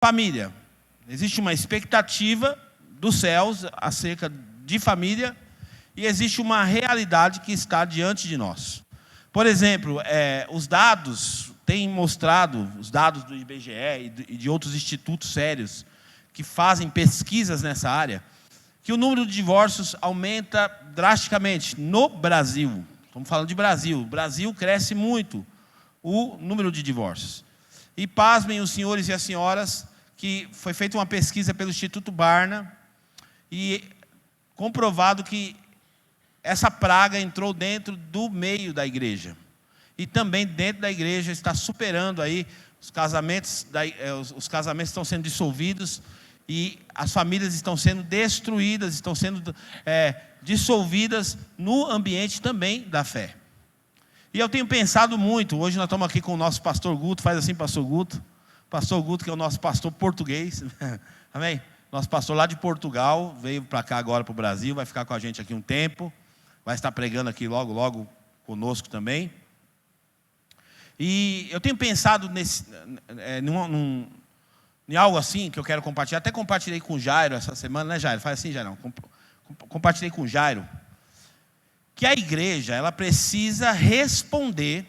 Família. Existe uma expectativa dos céus acerca de família e existe uma realidade que está diante de nós. Por exemplo, os dados têm mostrado, os dados do IBGE e de outros institutos sérios que fazem pesquisas nessa área, que o número de divórcios aumenta drasticamente no Brasil. Estamos falando de Brasil. O Brasil cresce muito o número de divórcios. E pasmem os senhores e as senhoras que foi feita uma pesquisa pelo Instituto Barna e comprovado que essa praga entrou dentro do meio da igreja. E também dentro da igreja está superando aí os casamentos estão sendo dissolvidos e as famílias estão sendo destruídas, estão sendo dissolvidas no ambiente também da fé. E eu tenho pensado muito, hoje nós estamos aqui com o nosso pastor Guto, faz assim, pastor Guto. Pastor Guto, que é o nosso pastor português, amém? Nosso pastor lá de Portugal, veio para cá agora para o Brasil, vai ficar com a gente aqui um tempo, vai estar pregando aqui logo, logo conosco também. E eu tenho pensado em algo assim que eu quero compartilhar, até compartilhei com o Jairo essa semana, né Jairo? Faz assim, Jairo. Compartilhei com o Jairo, que a igreja, ela precisa responder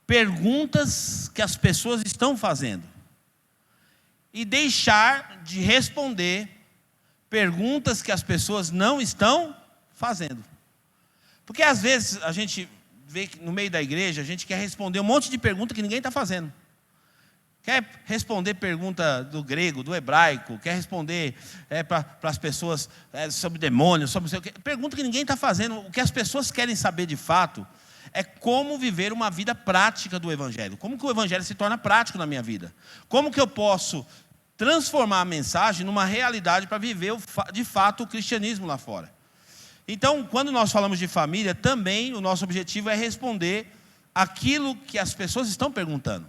perguntas que as pessoas estão fazendo e deixar de responder perguntas que as pessoas não estão fazendo. Porque às vezes a gente vê que no meio da igreja a gente quer responder um monte de pergunta que ninguém está fazendo. Quer responder pergunta do grego, do hebraico, quer responder para as pessoas sobre demônios, sobre pergunta que ninguém está fazendo. O que as pessoas querem saber de fato é como viver uma vida prática do Evangelho. Como que o Evangelho se torna prático na minha vida? Como que eu posso transformar a mensagem numa realidade para viver de fato o cristianismo lá fora? Então, quando nós falamos de família, também o nosso objetivo é responder aquilo que as pessoas estão perguntando.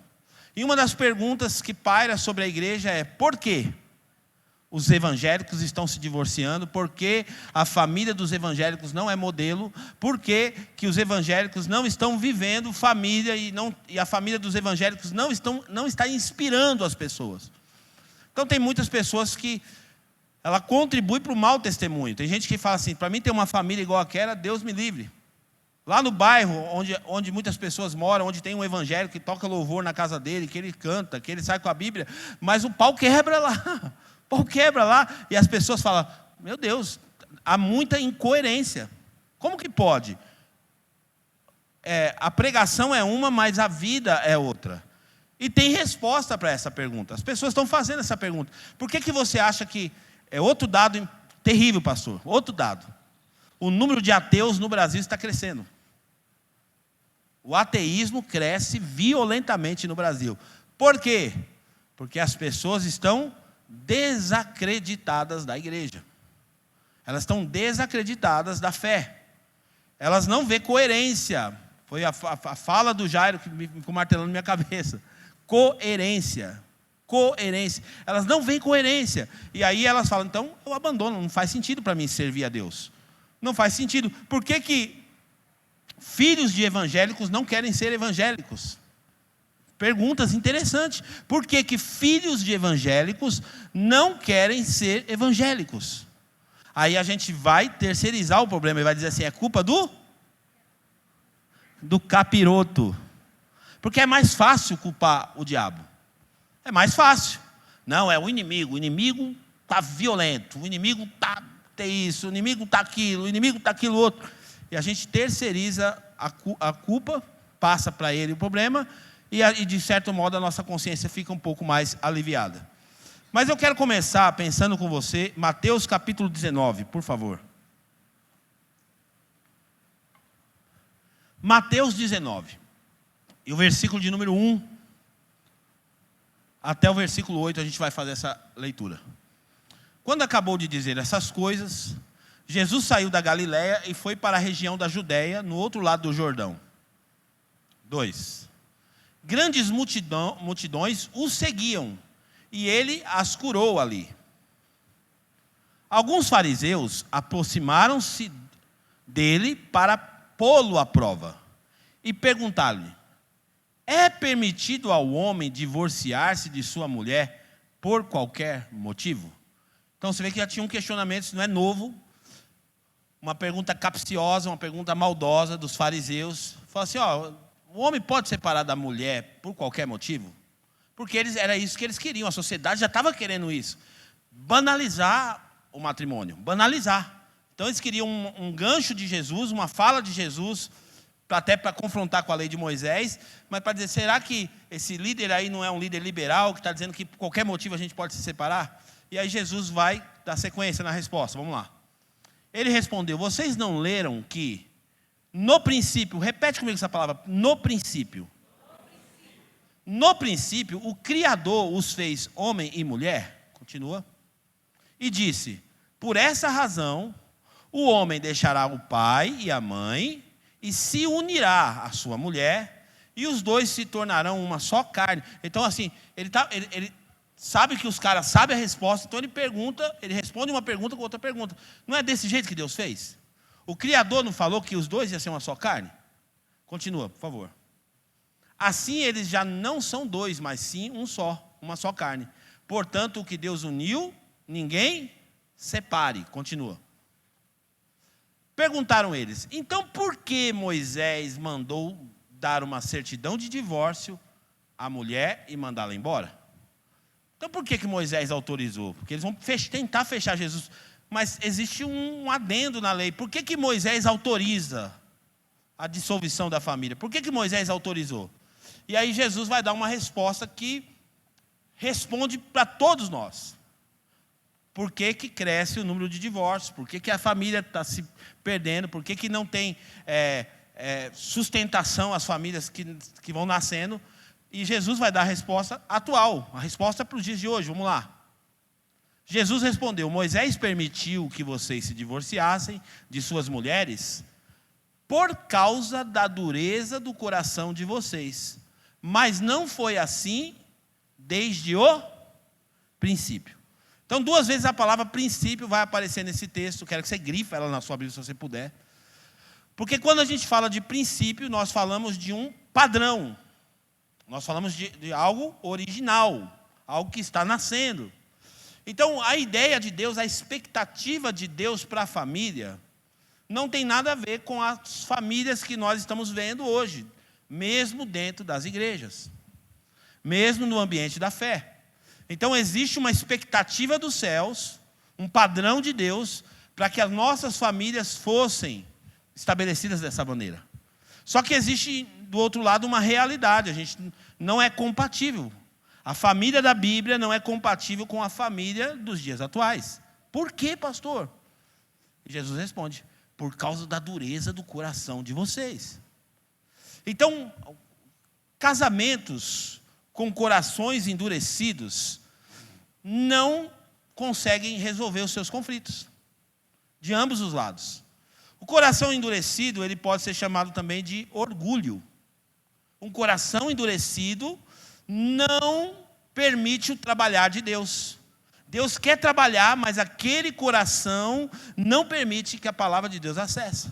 E uma das perguntas que paira sobre a igreja é: por quê os evangélicos estão se divorciando? Por que a família dos evangélicos não é modelo? Por que os evangélicos não estão vivendo família e a família dos evangélicos não está inspirando as pessoas? Então tem muitas pessoas que ela contribui para o mau testemunho. Tem gente que fala assim: para mim ter uma família igual aquela, Deus me livre. Lá no bairro onde muitas pessoas moram, onde tem um evangélico que toca louvor na casa dele, que ele canta, que ele sai com a Bíblia, mas o pau quebra lá. O pau quebra lá e as pessoas falam: meu Deus, há muita incoerência. Como que pode? A pregação é uma, mas a vida é outra. E tem resposta para essa pergunta. As pessoas estão fazendo essa pergunta. Por que você acha que... É outro dado terrível, pastor. Outro dado. O número de ateus no Brasil está crescendo. O ateísmo cresce violentamente no Brasil. Por quê? Porque as pessoas estão desacreditadas da igreja. Elas estão desacreditadas da fé. Elas não vêem coerência. Foi a fala do Jairo que ficou martelando na minha cabeça. Coerência. Elas não veem coerência. E aí elas falam: então eu abandono, não faz sentido para mim servir a Deus. Não faz sentido. Por que filhos de evangélicos não querem ser evangélicos? Perguntas interessantes. Por que filhos de evangélicos não querem ser evangélicos? Aí a gente vai terceirizar o problema e vai dizer assim: é culpa do capiroto. Porque é mais fácil culpar o diabo. É mais fácil. Não, é o inimigo. O inimigo está violento. O inimigo está isso. O inimigo está aquilo. O inimigo está aquilo outro. E a gente terceiriza a culpa, passa para ele o problema, e de certo modo a nossa consciência fica um pouco mais aliviada. Mas eu quero começar pensando com você, Mateus capítulo 19, por favor. Mateus 19. E o versículo de número 1 até o versículo 8 a gente vai fazer essa leitura. Quando acabou de dizer essas coisas, Jesus saiu da Galiléia e foi para a região da Judéia, no outro lado do Jordão. 2. Grandes multidões o seguiam, e ele as curou ali. Alguns fariseus aproximaram-se dele para pô-lo à prova, e perguntaram-lhe: É permitido ao homem divorciar-se de sua mulher por qualquer motivo? Então você vê que já tinha um questionamento, isso não é novo. Uma pergunta capciosa, uma pergunta maldosa dos fariseus. Fala assim, o homem pode separar da mulher por qualquer motivo? Porque era isso que eles queriam, a sociedade já estava querendo isso. Banalizar o matrimônio, banalizar. Então eles queriam um gancho de Jesus, uma fala de Jesus, até para confrontar com a lei de Moisés, mas para dizer, será que esse líder aí não é um líder liberal, que está dizendo que por qualquer motivo a gente pode se separar? E aí Jesus vai dar sequência na resposta, vamos lá. Ele respondeu, vocês não leram que, no princípio, repete comigo essa palavra, no princípio. No princípio, o Criador os fez homem e mulher, continua, e disse, por essa razão, o homem deixará o pai e a mãe, e se unirá à sua mulher, e os dois se tornarão uma só carne. Então assim, ele sabe que os caras sabem a resposta, então ele responde uma pergunta com outra pergunta. Não é desse jeito que Deus fez? O Criador não falou que os dois iam ser uma só carne? Continua, por favor. Assim eles já não são dois, mas sim uma só carne. Portanto, o que Deus uniu, ninguém separe. Continua. Perguntaram eles, então por que Moisés mandou dar uma certidão de divórcio à mulher e mandá-la embora? Então por que Moisés autorizou? Porque eles vão tentar fechar Jesus. Mas existe um adendo na lei. Por que Moisés autoriza a dissolução da família? Por que Moisés autorizou? E aí Jesus vai dar uma resposta que responde para todos nós. Por que cresce o número de divórcios? Por que a família está se perdendo? Por que não tem sustentação as famílias que vão nascendo? E Jesus vai dar a resposta atual, a resposta para os dias de hoje. Vamos lá. Jesus respondeu, Moisés permitiu que vocês se divorciassem de suas mulheres por causa da dureza do coração de vocês. Mas não foi assim desde o princípio. Então, 2 vezes a palavra princípio vai aparecer nesse texto. Quero que você grife ela na sua Bíblia, se você puder. Porque quando a gente fala de princípio, nós falamos de um padrão. Nós falamos de algo original, algo que está nascendo. Então, a ideia de Deus, a expectativa de Deus para a família, não tem nada a ver com as famílias que nós estamos vendo hoje, mesmo dentro das igrejas, mesmo no ambiente da fé. Então existe uma expectativa dos céus, um padrão de Deus, para que as nossas famílias fossem estabelecidas dessa maneira. Só que existe, do outro lado, uma realidade, a gente não é compatível. A família da Bíblia não é compatível com a família dos dias atuais. Por quê, pastor? E Jesus responde, por causa da dureza do coração de vocês. Então, casamentos com corações endurecidos não conseguem resolver os seus conflitos, de ambos os lados. O coração endurecido, ele pode ser chamado também de orgulho. Um coração endurecido não permite o trabalhar de Deus. Deus quer trabalhar, mas aquele coração não permite que a palavra de Deus acesse.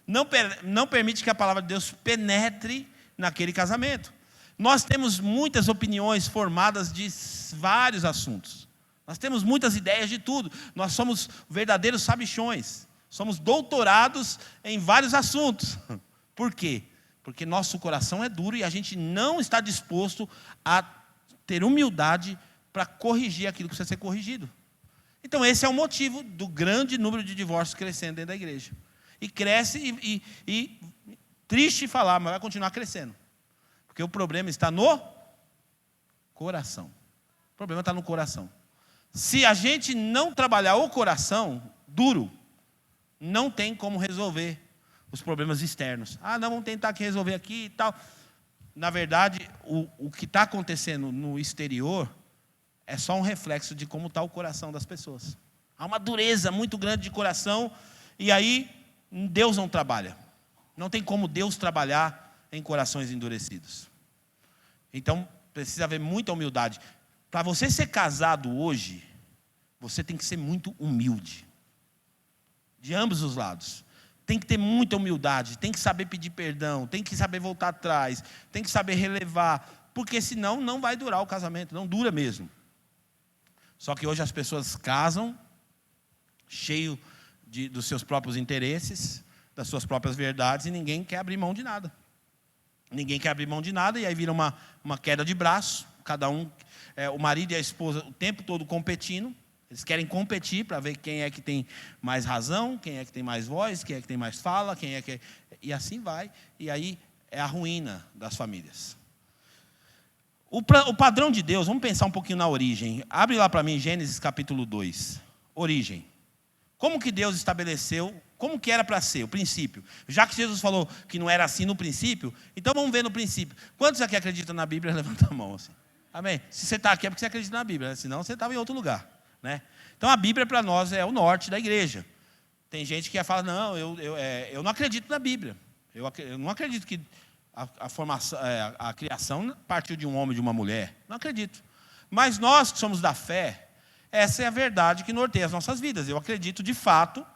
Não permite que a palavra de Deus penetre naquele casamento. Nós temos muitas opiniões formadas de vários assuntos. Nós temos muitas ideias de tudo. Nós somos verdadeiros sabichões. Somos doutorados em vários assuntos. Por quê? Porque nosso coração é duro e a gente não está disposto a ter humildade para corrigir aquilo que precisa ser corrigido. Então esse é o motivo do grande número de divórcios crescendo dentro da igreja. E cresce e triste falar, mas vai continuar crescendo. Porque o problema está no coração. O problema está no coração. Se a gente não trabalhar o coração duro, não tem como resolver os problemas externos. Não, vamos tentar aqui resolver aqui e tal. Na verdade, o que está acontecendo no exterior é só um reflexo de como está o coração das pessoas. Há uma dureza muito grande de coração e aí Deus não trabalha. Não tem como Deus trabalhar em corações endurecidos. Então, precisa haver muita humildade. Para você ser casado hoje, você tem que ser muito humilde. De ambos os lados. tem que ter muita humildade, tem que saber pedir perdão, tem que saber voltar atrás, tem que saber relevar, porque senão não vai durar o casamento, não dura mesmo. Só que hoje as pessoas casam cheio dos seus próprios interesses, das suas próprias verdades, e ninguém quer abrir mão de nada. Ninguém quer abrir mão de nada, e aí vira uma queda de braço, cada um, o marido e a esposa o tempo todo competindo. Eles querem competir para ver quem é que tem mais razão, quem é que tem mais voz, quem é que tem mais fala, quem é que... E assim vai. E aí é a ruína das famílias. O padrão de Deus, vamos pensar um pouquinho na origem. Abre lá para mim Gênesis capítulo 2. Origem. Como que Deus estabeleceu, como que era para ser, o princípio? Já que Jesus falou que não era assim no princípio, então vamos ver no princípio. Quantos aqui acreditam na Bíblia? Levanta a mão assim. Amém? Se você está aqui é porque você acredita na Bíblia, né? Senão você estava em outro lugar. Né? Então a Bíblia para nós é o norte da igreja. Tem gente que fala, não, eu não acredito na Bíblia. Eu não acredito que a criação partiu de um homem e de uma mulher. Não acredito. Mas nós que somos da fé, essa é a verdade que norteia as nossas vidas. Eu acredito de fato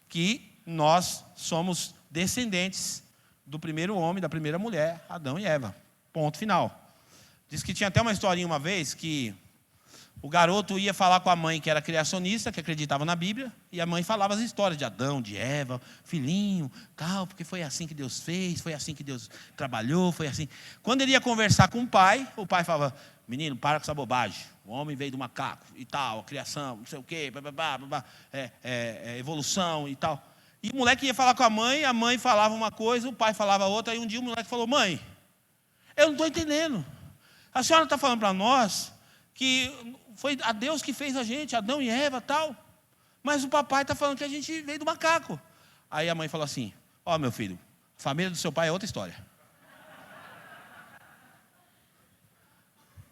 que nós somos descendentes do primeiro homem, da primeira mulher, Adão e Eva. Ponto final. Diz que tinha até uma historinha uma vez que o garoto ia falar com a mãe que era criacionista, que acreditava na Bíblia, e a mãe falava as histórias de Adão, de Eva, filhinho, tal, porque foi assim que Deus fez, foi assim que Deus trabalhou, foi assim. Quando ele ia conversar com o pai falava, menino, para com essa bobagem, o homem veio do macaco e tal, a criação, não sei o quê, evolução e tal. E o moleque ia falar com a mãe falava uma coisa, o pai falava outra, aí um dia o moleque falou, mãe, eu não estou entendendo. A senhora está falando para nós que foi a Deus que fez a gente, Adão e Eva tal, mas o papai está falando que a gente veio do macaco. Aí a mãe falou assim, ó meu filho, a família do seu pai é outra história.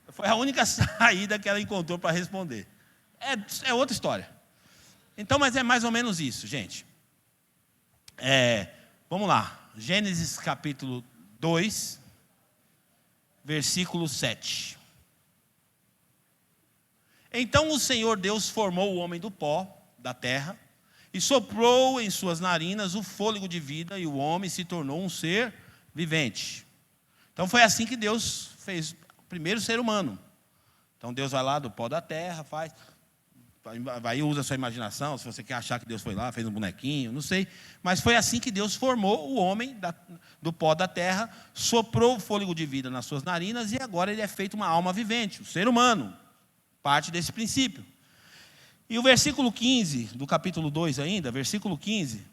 Foi a única saída que ela encontrou para responder. É outra história. Então, mas é mais ou menos isso, gente. Vamos lá, Gênesis capítulo 2, versículo 7. Então o Senhor Deus formou o homem do pó da terra e soprou em suas narinas o fôlego de vida e o homem se tornou um ser vivente. Então foi assim que Deus fez o primeiro ser humano. Então Deus vai lá do pó da terra, vai e usa a sua imaginação, se você quer achar que Deus foi lá, fez um bonequinho, não sei. Mas foi assim que Deus formou o homem do pó da terra, soprou o fôlego de vida nas suas narinas e agora ele é feito uma alma vivente, o ser humano. Parte desse princípio. E o versículo 15, do capítulo 2 ainda, versículo 15.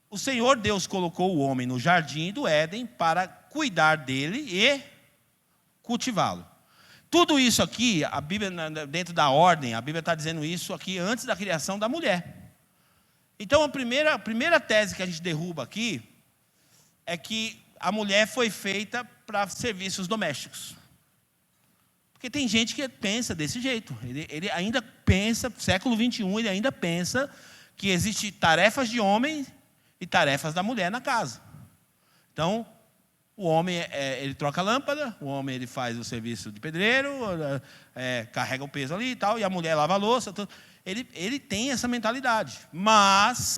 O Senhor Deus colocou o homem no jardim do Éden para cuidar dele e cultivá-lo. Tudo isso aqui, a Bíblia, dentro da ordem, a Bíblia está dizendo isso aqui antes da criação da mulher. Então a primeira tese que a gente derruba aqui é que a mulher foi feita para serviços domésticos. Porque tem gente que pensa desse jeito. Ele ainda pensa, século 21, ele ainda pensa que existem tarefas de homem e tarefas da mulher na casa. Então, o homem, ele troca a lâmpada, o homem ele faz o serviço de pedreiro, carrega o peso ali e tal, e a mulher lava a louça. Tudo. Ele tem essa mentalidade. Mas,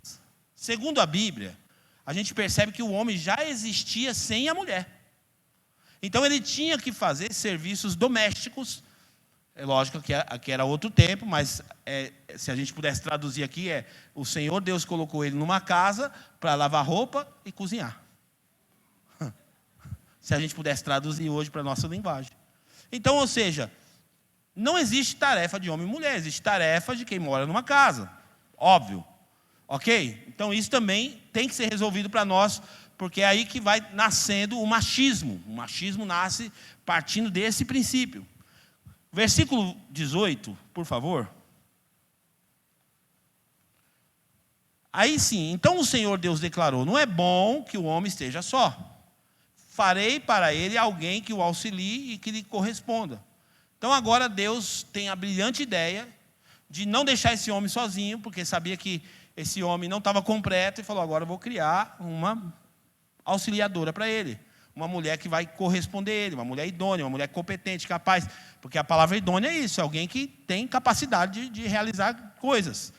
segundo a Bíblia, a gente percebe que o homem já existia sem a mulher. Então ele tinha que fazer serviços domésticos. É lógico que era outro tempo, mas se a gente pudesse traduzir aqui, o Senhor Deus colocou ele numa casa para lavar roupa e cozinhar. Se a gente pudesse traduzir hoje para a nossa linguagem. Então, ou seja, não existe tarefa de homem e mulher, existe tarefa de quem mora numa casa. Óbvio. Ok? Então isso também tem que ser resolvido para nós, porque é aí que vai nascendo o machismo. O machismo nasce partindo desse princípio. Versículo 18, por favor. Aí sim, então o Senhor Deus declarou, não é bom que o homem esteja só. Farei para ele alguém que o auxilie e que lhe corresponda. Então agora Deus tem a brilhante ideia de não deixar esse homem sozinho, porque sabia que esse homem não estava completo, e falou, agora eu vou criar uma auxiliadora para ele, uma mulher que vai corresponder a ele, uma mulher idônea, uma mulher competente, capaz, porque a palavra idônea é isso, é alguém que tem capacidade de realizar coisas.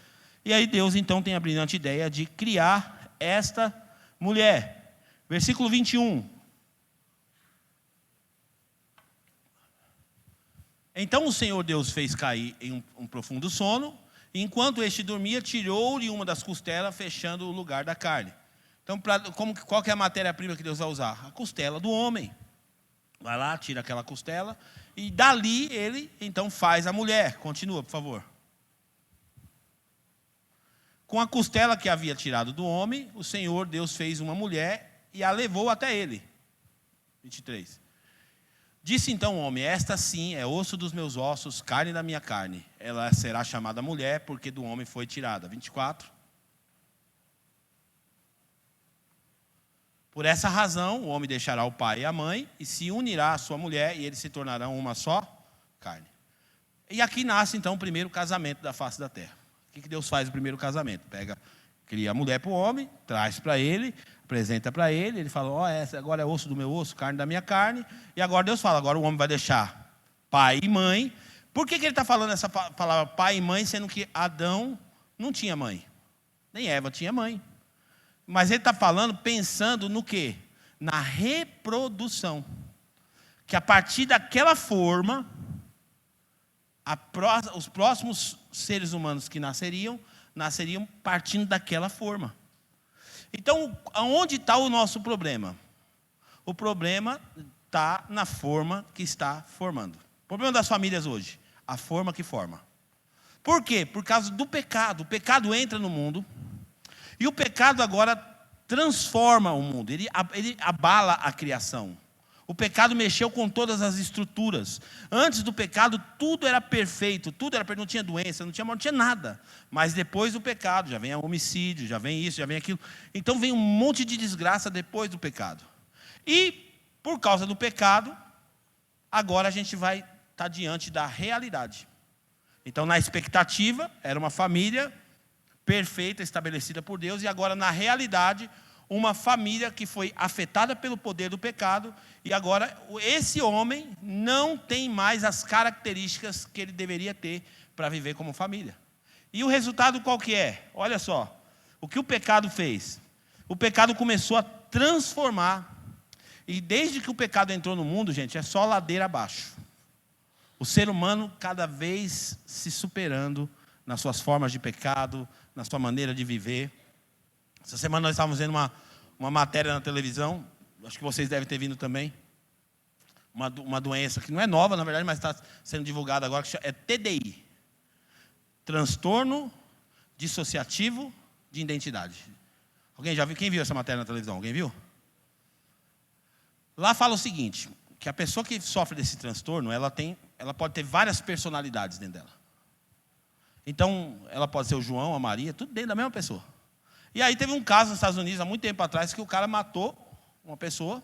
E aí Deus então tem a brilhante ideia de criar esta mulher. Versículo 21. Então o Senhor Deus fez cair em um profundo sono, e enquanto este dormia, tirou-lhe uma das costelas, fechando o lugar da carne. Então, qual que é a matéria-prima que Deus vai usar? A costela do homem. Vai lá, tira aquela costela, e dali ele, então, faz a mulher. Continua, por favor. Com a costela que havia tirado do homem, o Senhor Deus fez uma mulher e a levou até ele. 23. Disse então o homem: esta sim é osso dos meus ossos, carne da minha carne. Ela será chamada mulher, porque do homem foi tirada. 24. Por essa razão, o homem deixará o pai e a mãe, e se unirá à sua mulher, e eles se tornarão uma só carne. E aqui nasce então o primeiro casamento da face da terra. O que Deus faz no primeiro casamento? Cria a mulher para o homem, traz para ele, apresenta para ele, ele fala: essa agora é osso do meu osso, carne da minha carne. E agora Deus fala: agora o homem vai deixar pai e mãe. Por que ele está falando essa palavra pai e mãe, sendo que Adão não tinha mãe? Nem Eva tinha mãe. Mas ele está falando pensando no quê? Na reprodução. Que a partir daquela forma, os próximos seres humanos que nasceriam partindo daquela forma. Então, aonde está o nosso problema? O problema está na forma que está formando. O problema das famílias hoje, a forma que forma. Por quê? Por causa do pecado. O pecado entra no mundo, e o pecado agora transforma o mundo, ele abala a criação. O pecado mexeu com todas as estruturas. Antes do pecado, tudo era perfeito, não tinha doença, não tinha morte, não tinha nada. Mas depois do pecado, já vem o homicídio, já vem isso, já vem aquilo. Então vem um monte de desgraça depois do pecado. E, por causa do pecado, agora a gente vai estar diante da realidade. Então, na expectativa, era uma família perfeita, estabelecida por Deus, e agora, na realidade, uma família que foi afetada pelo poder do pecado, e agora esse homem não tem mais as características que ele deveria ter para viver como família. E o resultado qual que é? Olha só, o que o pecado fez? O pecado começou a transformar, e desde que o pecado entrou no mundo, gente, é só ladeira abaixo. O ser humano cada vez se superando nas suas formas de pecado, na sua maneira de viver. Essa semana nós estávamos vendo uma matéria na televisão, acho que vocês devem ter vindo também, uma doença que não é nova, na verdade, mas está sendo divulgada agora, que é TDI, transtorno dissociativo de identidade. Alguém já viu? Quem viu essa matéria na televisão? Alguém viu? Lá fala o seguinte, que a pessoa que sofre desse transtorno, ela pode ter várias personalidades dentro dela. Então, ela pode ser o João, a Maria, tudo dentro da mesma pessoa. E aí teve um caso nos Estados Unidos, há muito tempo atrás, que o cara matou uma pessoa,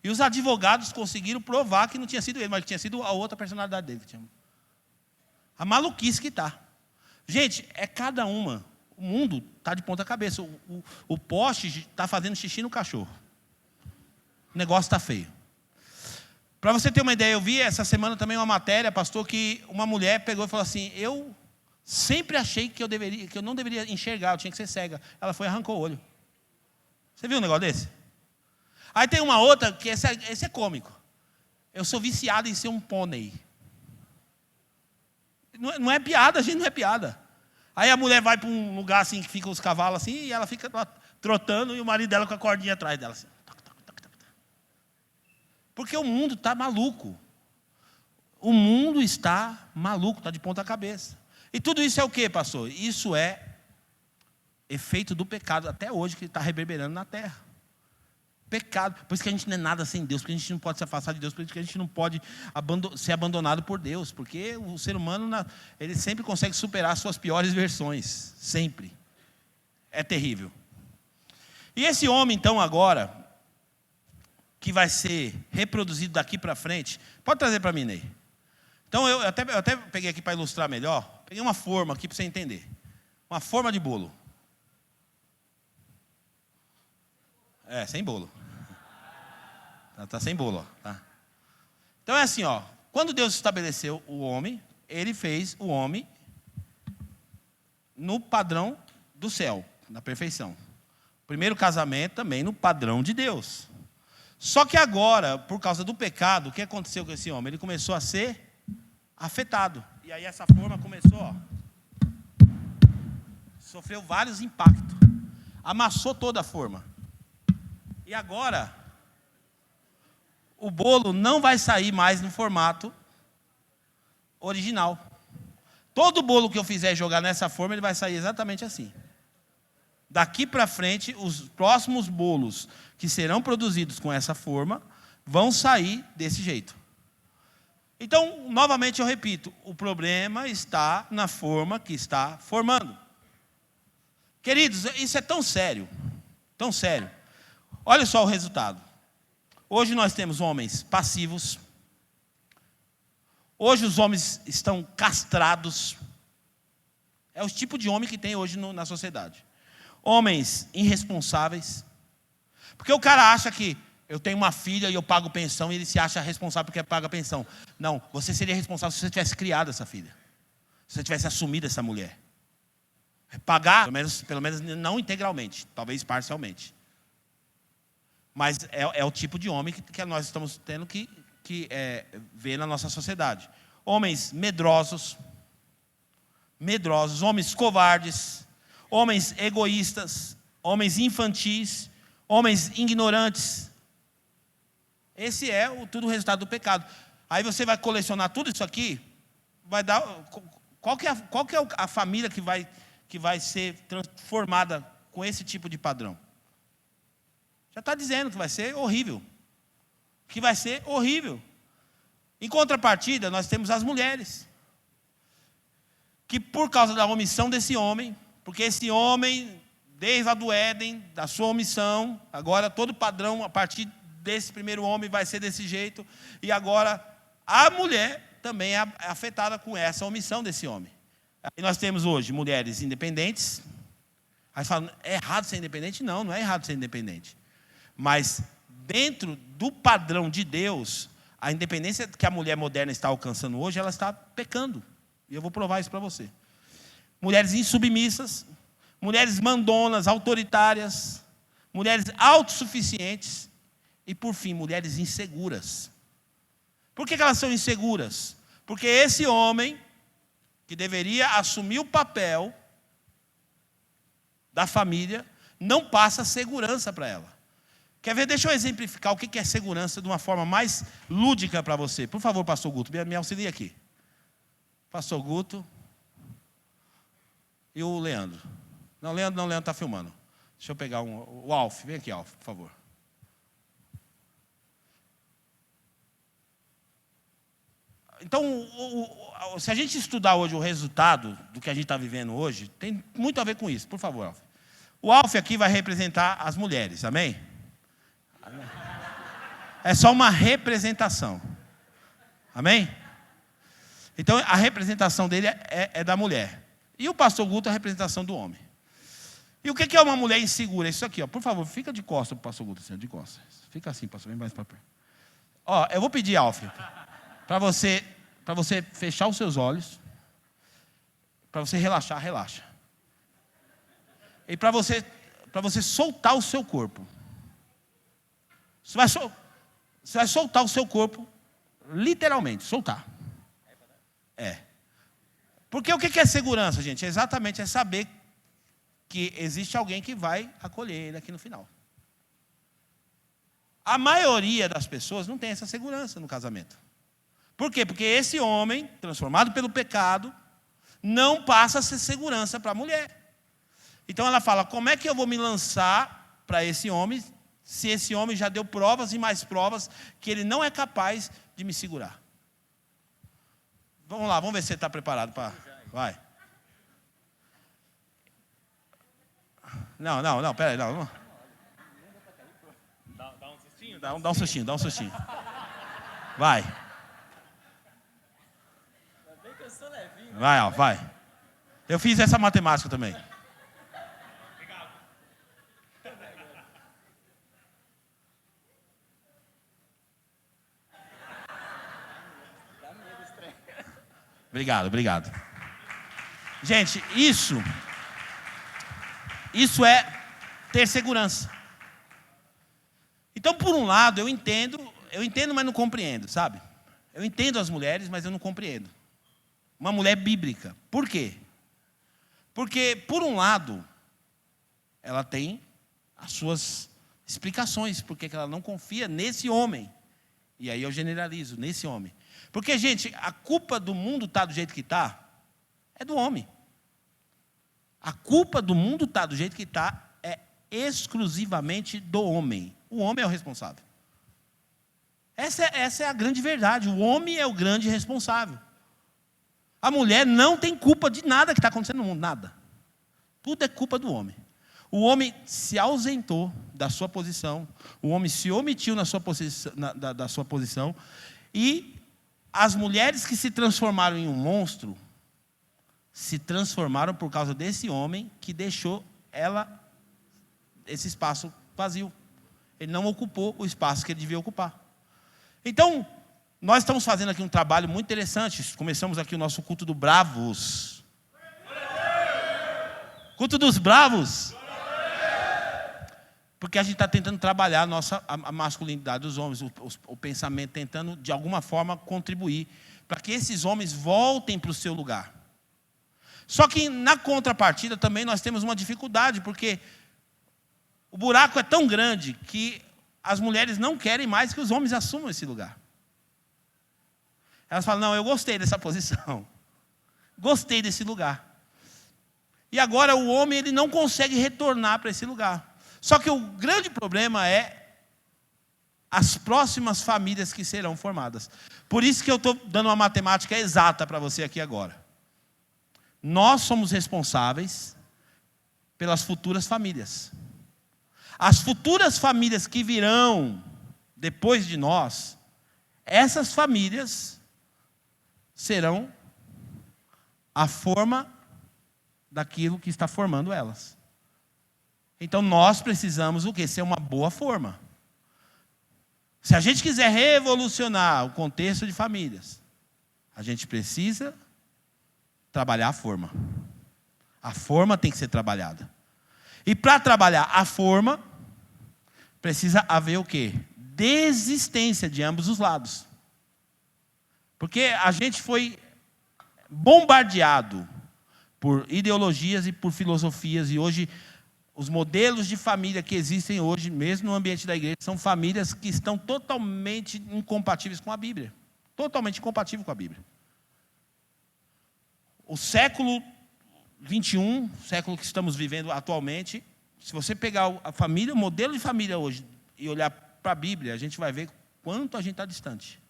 e os advogados conseguiram provar que não tinha sido ele, mas que tinha sido a outra personalidade dele. A maluquice que está. Gente, é cada uma. O mundo está de ponta cabeça. O poste está fazendo xixi no cachorro. O negócio está feio. Para você ter uma ideia, eu vi essa semana também uma matéria, pastor, que uma mulher pegou e falou assim: eu sempre achei que eu não deveria enxergar, eu tinha que ser cega. Ela foi e arrancou o olho. Você viu um negócio desse? Aí tem uma outra, que esse é cômico. Eu sou viciado em ser um pônei. Não é piada, gente, não é piada. Aí a mulher vai para um lugar assim, que ficam os cavalos assim, e ela fica lá trotando, e o marido dela com a cordinha atrás dela assim. Porque o mundo está maluco. O mundo está maluco, está de ponta cabeça. E tudo isso é o quê, pastor? Isso é efeito do pecado até hoje, que está reverberando na terra. Pecado. Por isso que a gente não é nada sem Deus, porque a gente não pode se afastar de Deus, por isso que a gente não pode ser abandonado por Deus, porque o ser humano, ele sempre consegue superar suas piores versões. Sempre. É terrível. E esse homem, então, agora, que vai ser reproduzido daqui para frente, pode trazer para mim, Ney. Então, eu até peguei aqui para ilustrar melhor, peguei uma forma aqui para você entender. Uma forma de bolo. É, sem bolo. Tá sem bolo, ó. Tá. Então é assim, ó. Quando Deus estabeleceu o homem, Ele fez o homem no padrão do céu, na perfeição. Primeiro casamento também no padrão de Deus. Só que agora, por causa do pecado, o que aconteceu com esse homem? Ele começou a ser afetado. E aí essa forma começou, ó, sofreu vários impactos. Amassou toda a forma. E agora, o bolo não vai sair mais no formato original. Todo bolo que eu fizer jogar nessa forma, ele vai sair exatamente assim. Daqui para frente, os próximos bolos que serão produzidos com essa forma, vão sair desse jeito. Então, novamente eu repito, o problema está na forma que está formando. Queridos, isso é tão sério, tão sério. Olha só o resultado. Hoje nós temos homens passivos. Hoje os homens estão castrados. É o tipo de homem que tem hoje na sociedade. Homens irresponsáveis. Porque o cara acha que eu tenho uma filha e eu pago pensão e ele se acha responsável porque paga pensão. Não, você seria responsável se você tivesse criado essa filha. Se você tivesse assumido essa mulher. Pagar, pelo menos não integralmente, talvez parcialmente. Mas é o tipo de homem que nós estamos tendo que ver na nossa sociedade. Homens medrosos, homens covardes, homens egoístas, homens infantis, homens ignorantes. Esse é tudo o resultado do pecado. Aí você vai colecionar tudo isso aqui, vai dar. Qual que é a família que vai ser transformada com esse tipo de padrão? Já está dizendo que vai ser horrível. Que vai ser horrível. Em contrapartida, nós temos as mulheres. Que por causa da omissão desse homem, porque esse homem, desde lá do Éden, da sua omissão, agora todo padrão, a partir desse primeiro homem, vai ser desse jeito. E agora, a mulher também é afetada com essa omissão desse homem. E nós temos hoje mulheres independentes. Aí falam, é errado ser independente? Não, não é errado ser independente. Mas dentro do padrão de Deus, a independência que a mulher moderna está alcançando hoje, ela está pecando. E eu vou provar isso para você. Mulheres insubmissas, mulheres mandonas, autoritárias, mulheres autossuficientes e, por fim, mulheres inseguras. Por que elas são inseguras? Porque esse homem, que deveria assumir o papel da família, não passa segurança para ela. Quer ver? Deixa eu exemplificar o que é segurança de uma forma mais lúdica para você. Por favor, pastor Guto, me auxilie aqui. Pastor Guto e o Leandro. Não, Leandro está filmando. Deixa eu pegar o Alf. Vem aqui, Alf, por favor. Então, se a gente estudar hoje o resultado do que a gente está vivendo hoje, tem muito a ver com isso. Por favor, Alf. O Alf aqui vai representar as mulheres, amém? É só uma representação. Amém? Então, a representação dele é da mulher. E o pastor Guto é a representação do homem. E o que é uma mulher insegura? Isso aqui, ó. Por favor, fica de costas para o pastor Guto, assim, de costas. Fica assim, pastor, vem mais para perto. Ó, eu vou pedir, Alf, para você fechar os seus olhos, para você relaxar, relaxa. E para você soltar o seu corpo. Você vai soltar o seu corpo, literalmente, soltar. Porque o que é segurança, gente? É saber que existe alguém que vai acolher ele aqui no final. A maioria das pessoas não tem essa segurança no casamento. Por quê? Porque esse homem, transformado pelo pecado, não passa a ser segurança para a mulher. Então ela fala, como é que eu vou me lançar para esse homem, se esse homem já deu provas e mais provas que ele não é capaz de me segurar? Vamos lá, vamos ver se você está preparado para... Vai. Não, peraí, não. Dá um sustinho? Dá um sustinho. Vai. Vai, ó, vai. Eu fiz essa matemática também. Obrigado. Gente, isso ter segurança. Então, por um lado, eu entendo, mas não compreendo, sabe? Eu entendo as mulheres, mas eu não compreendo. Uma mulher bíblica. Por quê? Porque, por um lado, ela tem as suas explicações, porque ela não confia nesse homem. E aí eu generalizo, nesse homem. Porque, gente, a culpa do mundo estar do jeito que está, é do homem. A culpa do mundo estar do jeito que está é exclusivamente do homem. O homem é o responsável. Essa é a grande verdade. O homem é o grande responsável. A mulher não tem culpa de nada que está acontecendo no mundo, nada. Tudo é culpa do homem. O homem se ausentou da sua posição, o homem se omitiu da sua posição, e as mulheres que se transformaram em um monstro, se transformaram por causa desse homem que deixou esse espaço vazio. Ele não ocupou o espaço que ele devia ocupar. Então, nós estamos fazendo aqui um trabalho muito interessante. Começamos aqui o nosso culto do Bravos. Culto dos Bravos. Porque a gente está tentando trabalhar a masculinidade dos homens, o pensamento, tentando, de alguma forma, contribuir para que esses homens voltem para o seu lugar. Só que, na contrapartida, também nós temos uma dificuldade, porque o buraco é tão grande que as mulheres não querem mais que os homens assumam esse lugar. Elas falam, não, eu gostei dessa posição. Gostei desse lugar. E agora o homem ele não consegue retornar para esse lugar. Só que o grande problema é as próximas famílias que serão formadas. Por isso que eu estou dando uma matemática exata para você aqui agora. Nós somos responsáveis pelas futuras famílias. As futuras famílias que virão depois de nós, essas famílias serão a forma daquilo que está formando elas. Então nós precisamos o quê? Ser uma boa forma. Se a gente quiser revolucionar o contexto de famílias, a gente precisa trabalhar a forma. A forma tem que ser trabalhada. E para trabalhar a forma, precisa haver o quê? Desistência de ambos os lados. Porque a gente foi bombardeado por ideologias e por filosofias, e hoje os modelos de família que existem hoje, mesmo no ambiente da igreja, são famílias que estão totalmente incompatíveis com a Bíblia. Totalmente incompatíveis com a Bíblia. O século 21, século que estamos vivendo atualmente, se você pegar a família, o modelo de família hoje, e olhar para a Bíblia, a gente vai ver quanto a gente está distante.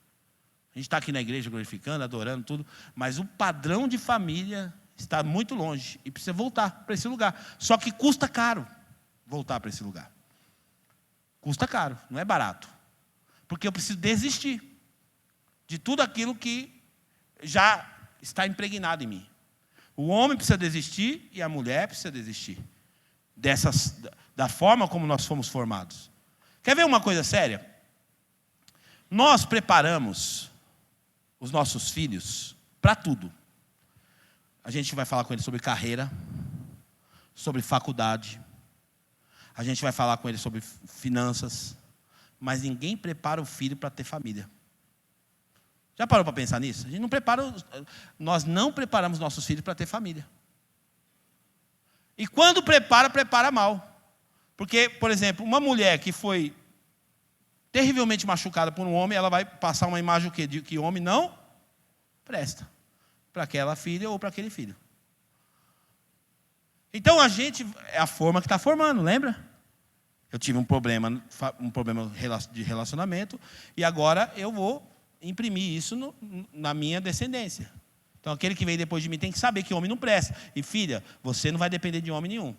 A gente está aqui na igreja glorificando, adorando, tudo, mas o padrão de família está muito longe e precisa voltar para esse lugar. Só que custa caro voltar para esse lugar. Custa caro, não é barato. Porque eu preciso desistir de tudo aquilo que já está impregnado em mim. O homem precisa desistir e a mulher precisa desistir da forma como nós fomos formados. Quer ver uma coisa séria? Nós preparamos os nossos filhos para tudo. A gente vai falar com eles sobre carreira, sobre faculdade, a gente vai falar com eles sobre finanças, mas ninguém prepara o filho para ter família. Já parou para pensar nisso? A gente não prepara, nós não preparamos nossos filhos para ter família. E quando prepara mal. Porque, por exemplo, uma mulher que foi terrivelmente machucada por um homem, ela vai passar uma imagem o quê? De que o homem não presta para aquela filha ou para aquele filho. Então é a forma que está formando, lembra? Eu tive um problema de relacionamento e agora eu vou imprimir isso na minha descendência. Então aquele que vem depois de mim tem que saber que homem não presta. E filha, você não vai depender de homem nenhum.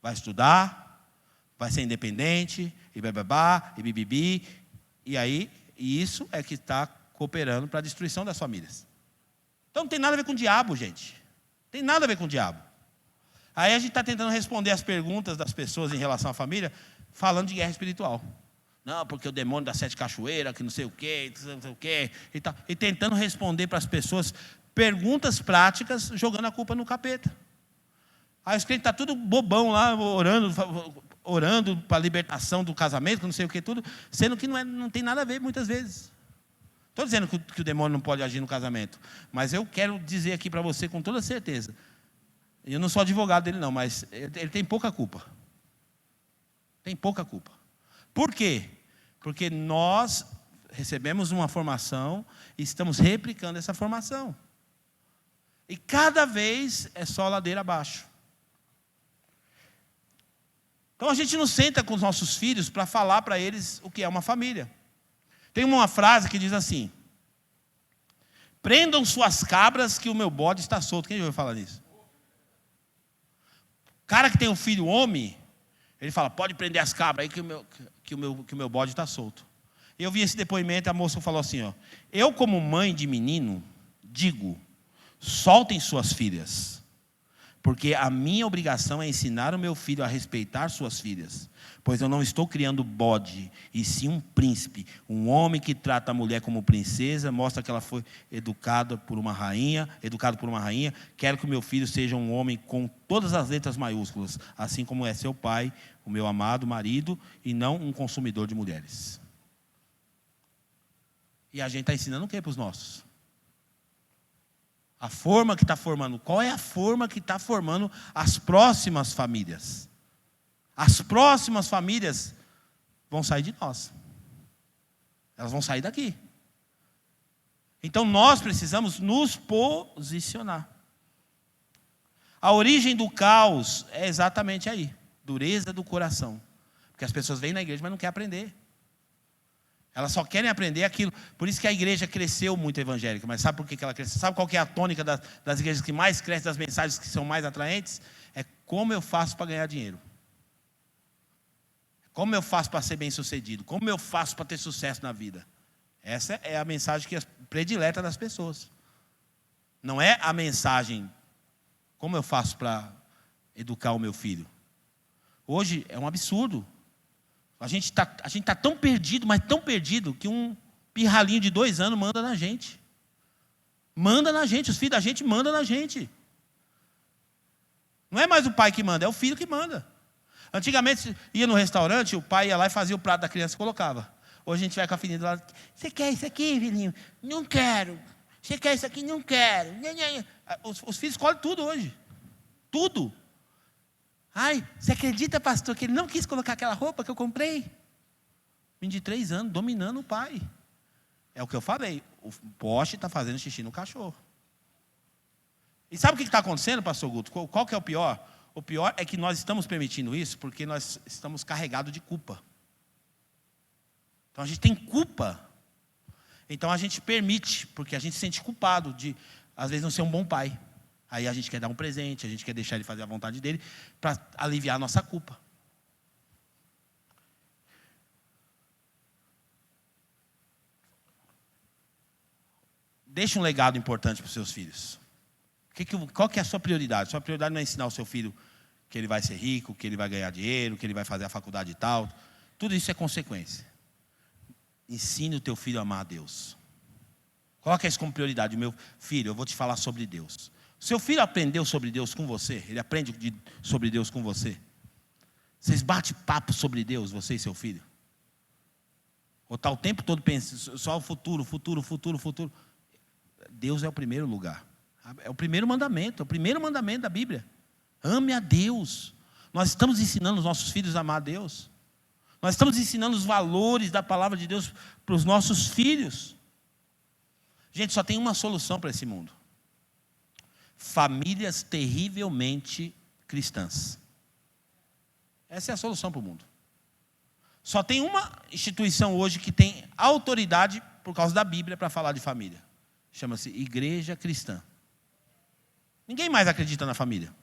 Vai estudar, vai ser independente, e bababá, e bibibi. E isso é que está cooperando para a destruição das famílias. Então não tem nada a ver com o diabo, gente. Não tem nada a ver com o diabo. Aí a gente está tentando responder as perguntas das pessoas em relação à família, falando de guerra espiritual. Não, porque o demônio das 7 cachoeiras, que não sei o quê, não sei o quê, e tal. E tentando responder para as pessoas perguntas práticas, jogando a culpa no capeta. Aí os crentes estão tudo bobão lá, orando. orando para a libertação do casamento, não sei o que tudo, sendo que não tem nada a ver muitas vezes. Estou dizendo que o demônio não pode agir no casamento, mas eu quero dizer aqui para você com toda certeza, eu não sou advogado dele não, mas ele tem pouca culpa. Tem pouca culpa. Por quê? Porque nós recebemos uma formação e estamos replicando essa formação. E cada vez é só ladeira abaixo. Então a gente não senta com os nossos filhos para falar para eles o que é uma família. Tem uma frase que diz assim: prendam suas cabras que o meu bode está solto. Quem já ouviu falar nisso? O cara que tem um filho homem, ele fala, pode prender as cabras aí que o meu bode está solto. Eu vi esse depoimento e a moça falou assim, ó, eu como mãe de menino, digo, soltem suas filhas, porque a minha obrigação é ensinar o meu filho a respeitar suas filhas, pois eu não estou criando bode, e sim um príncipe, um homem que trata a mulher como princesa, mostra que ela foi educado por uma rainha, quero que o meu filho seja um homem com todas as letras maiúsculas, assim como é seu pai, o meu amado marido, e não um consumidor de mulheres. E a gente está ensinando o que para os nossos? A forma que está formando, qual é a forma que está formando as próximas famílias? As próximas famílias vão sair de nós. Elas vão sair daqui. Então nós precisamos nos posicionar. A origem do caos é exatamente aí. Dureza do coração. Porque as pessoas vêm na igreja, mas não querem aprender. Elas só querem aprender aquilo. Por isso que a igreja cresceu muito evangélica. Mas sabe por que ela cresceu? Sabe qual que é a tônica das igrejas que mais crescem, das mensagens que são mais atraentes? É como eu faço para ganhar dinheiro. Como eu faço para ser bem sucedido. Como eu faço para ter sucesso na vida. Essa é a mensagem que é predileta das pessoas. Não é a mensagem, como eu faço para educar o meu filho. Hoje é um absurdo. A gente tá tão perdido, mas tão perdido, que um pirralhinho de 2 anos manda na gente. Manda na gente, os filhos da gente mandam na gente. Não é mais o pai que manda, é o filho que manda. Antigamente, ia no restaurante, o pai ia lá e fazia o prato da criança e colocava. Hoje a gente vai com a filhinha do lado, você quer isso aqui, filhinho? Não quero. Você quer isso aqui? Não quero. Os filhos escolhem tudo hoje. Tudo. Ai, você acredita, pastor, que ele não quis colocar aquela roupa que eu comprei? Menino de 3 anos, dominando o pai. É o que eu falei, o poste está fazendo xixi no cachorro. E sabe o que está acontecendo, pastor Guto? Qual que é o pior? O pior é que nós estamos permitindo isso porque nós estamos carregados de culpa. Então a gente tem culpa. Então a gente permite, porque a gente se sente culpado de, às vezes, não ser um bom pai. Aí a gente quer dar um presente, a gente quer deixar ele fazer a vontade dele, para aliviar a nossa culpa. Deixa um legado importante para os seus filhos. Qual que é a sua prioridade? Sua prioridade não é ensinar o seu filho que ele vai ser rico, que ele vai ganhar dinheiro, que ele vai fazer a faculdade e tal. Tudo isso é consequência. Ensine o teu filho a amar a Deus. Coloque isso como prioridade. Meu filho, eu vou te falar sobre Deus. Seu filho aprendeu sobre Deus com você? Ele aprende sobre Deus com você? Vocês batem papo sobre Deus, você e seu filho? Ou está o tempo todo pensando só o futuro, futuro, futuro, futuro? Deus é o primeiro lugar. É o primeiro mandamento da Bíblia. Ame a Deus. Nós estamos ensinando os nossos filhos a amar a Deus. Nós estamos ensinando os valores da palavra de Deus para os nossos filhos. Gente, só tem uma solução para esse mundo. Famílias terrivelmente cristãs. Essa é a solução para o mundo. Só tem uma instituição hoje que tem autoridade por causa da Bíblia para falar de família. Chama-se Igreja Cristã. Ninguém mais acredita na família.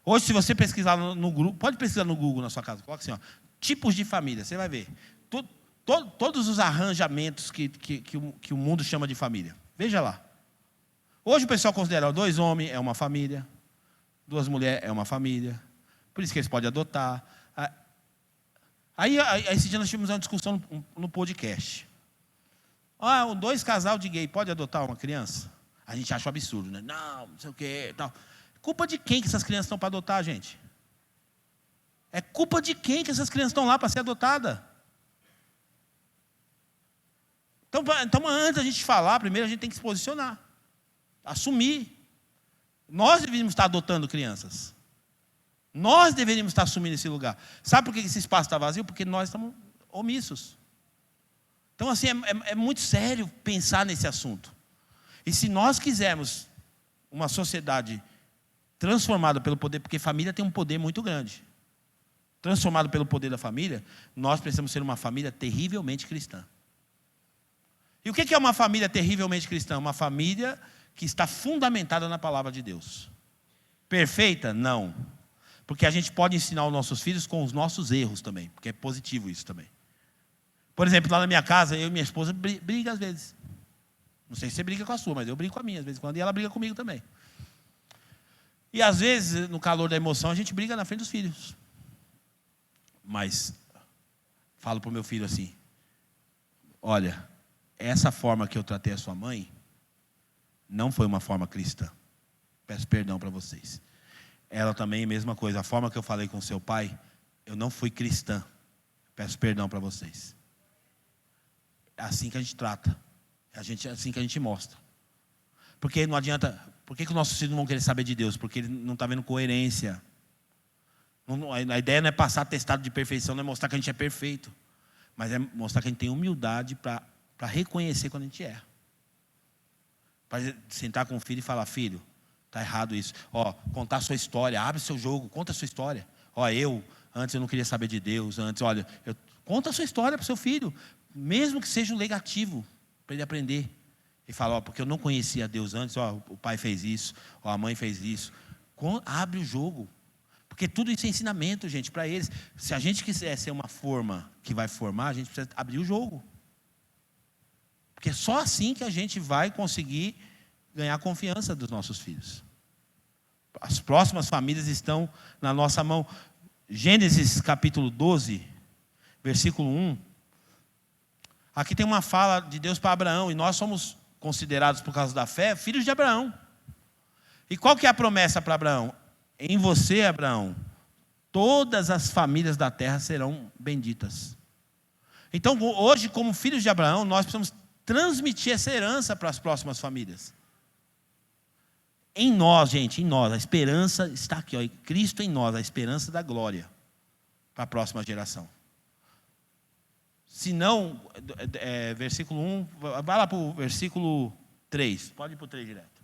Hoje, se você pesquisar no grupo, pode pesquisar no Google na sua casa, coloca assim, ó, tipos de família, você vai ver. Todos os arranjamentos que o mundo chama de família. Veja lá. Hoje o pessoal considera 2 homens é uma família, 2 mulheres é uma família. Por isso que eles podem adotar. Aí esse dia nós tivemos uma discussão no podcast. 2 casal de gay pode adotar uma criança? A gente acha um absurdo, né? Não sei o quê, tal. Culpa de quem que essas crianças estão para adotar, gente? É culpa de quem que essas crianças estão lá para ser adotadas? Então, antes da gente falar, primeiro a gente tem que se posicionar. Assumir. Nós deveríamos estar adotando crianças. Nós deveríamos estar assumindo esse lugar. Sabe por que esse espaço está vazio? Porque nós estamos omissos. Então, assim, é muito sério pensar nesse assunto. E se nós quisermos uma sociedade transformada pelo poder, porque família tem um poder muito grande, transformado pelo poder da família, nós precisamos ser uma família terrivelmente cristã. E o que é uma família terrivelmente cristã? Uma família que está fundamentada na palavra de Deus. Perfeita? Não. Porque a gente pode ensinar os nossos filhos com os nossos erros também, porque é positivo isso também. Por exemplo, lá na minha casa, eu e minha esposa brigam às vezes. Não sei se você briga com a sua, mas eu brigo com a minha, às vezes, quando e ela briga comigo também. E às vezes, no calor da emoção, a gente briga na frente dos filhos. Mas, falo para o meu filho assim, olha, essa forma que eu tratei a sua mãe, não foi uma forma cristã. Peço perdão para vocês. Ela também, a mesma coisa, a forma que eu falei com seu pai, eu não fui cristã. Peço perdão para vocês. É assim que a gente trata. É assim que a gente mostra. Porque não adianta. Por que os nossos filhos não vão querer saber de Deus? Porque ele não está vendo coerência. A ideia não é passar atestado de perfeição, não é mostrar que a gente é perfeito. Mas é mostrar que a gente tem humildade para reconhecer quando a gente erra. Para sentar com o filho e falar, filho, está errado isso. Contar a sua história, abre seu jogo, conta a sua história. Antes eu não queria saber de Deus, conta a sua história para o seu filho. Mesmo que seja um negativo, para ele aprender. E fala, porque eu não conhecia Deus antes, o pai fez isso, a mãe fez isso. Abre o jogo. Porque tudo isso é ensinamento, gente, para eles. Se a gente quiser ser uma forma que vai formar, a gente precisa abrir o jogo. Porque é só assim que a gente vai conseguir ganhar a confiança dos nossos filhos. As próximas famílias estão na nossa mão. Gênesis capítulo 12, versículo 1. Aqui tem uma fala de Deus para Abraão, e nós somos considerados, por causa da fé, filhos de Abraão. E qual que é a promessa para Abraão? Em você, Abraão, todas as famílias da terra serão benditas. Então, hoje, como filhos de Abraão, nós precisamos transmitir essa herança para as próximas famílias. Em nós, gente, em nós, a esperança está aqui, Cristo em nós, a esperança da glória para a próxima geração. Se não, versículo 1, vai lá para o versículo 3. Pode ir para o 3 direto.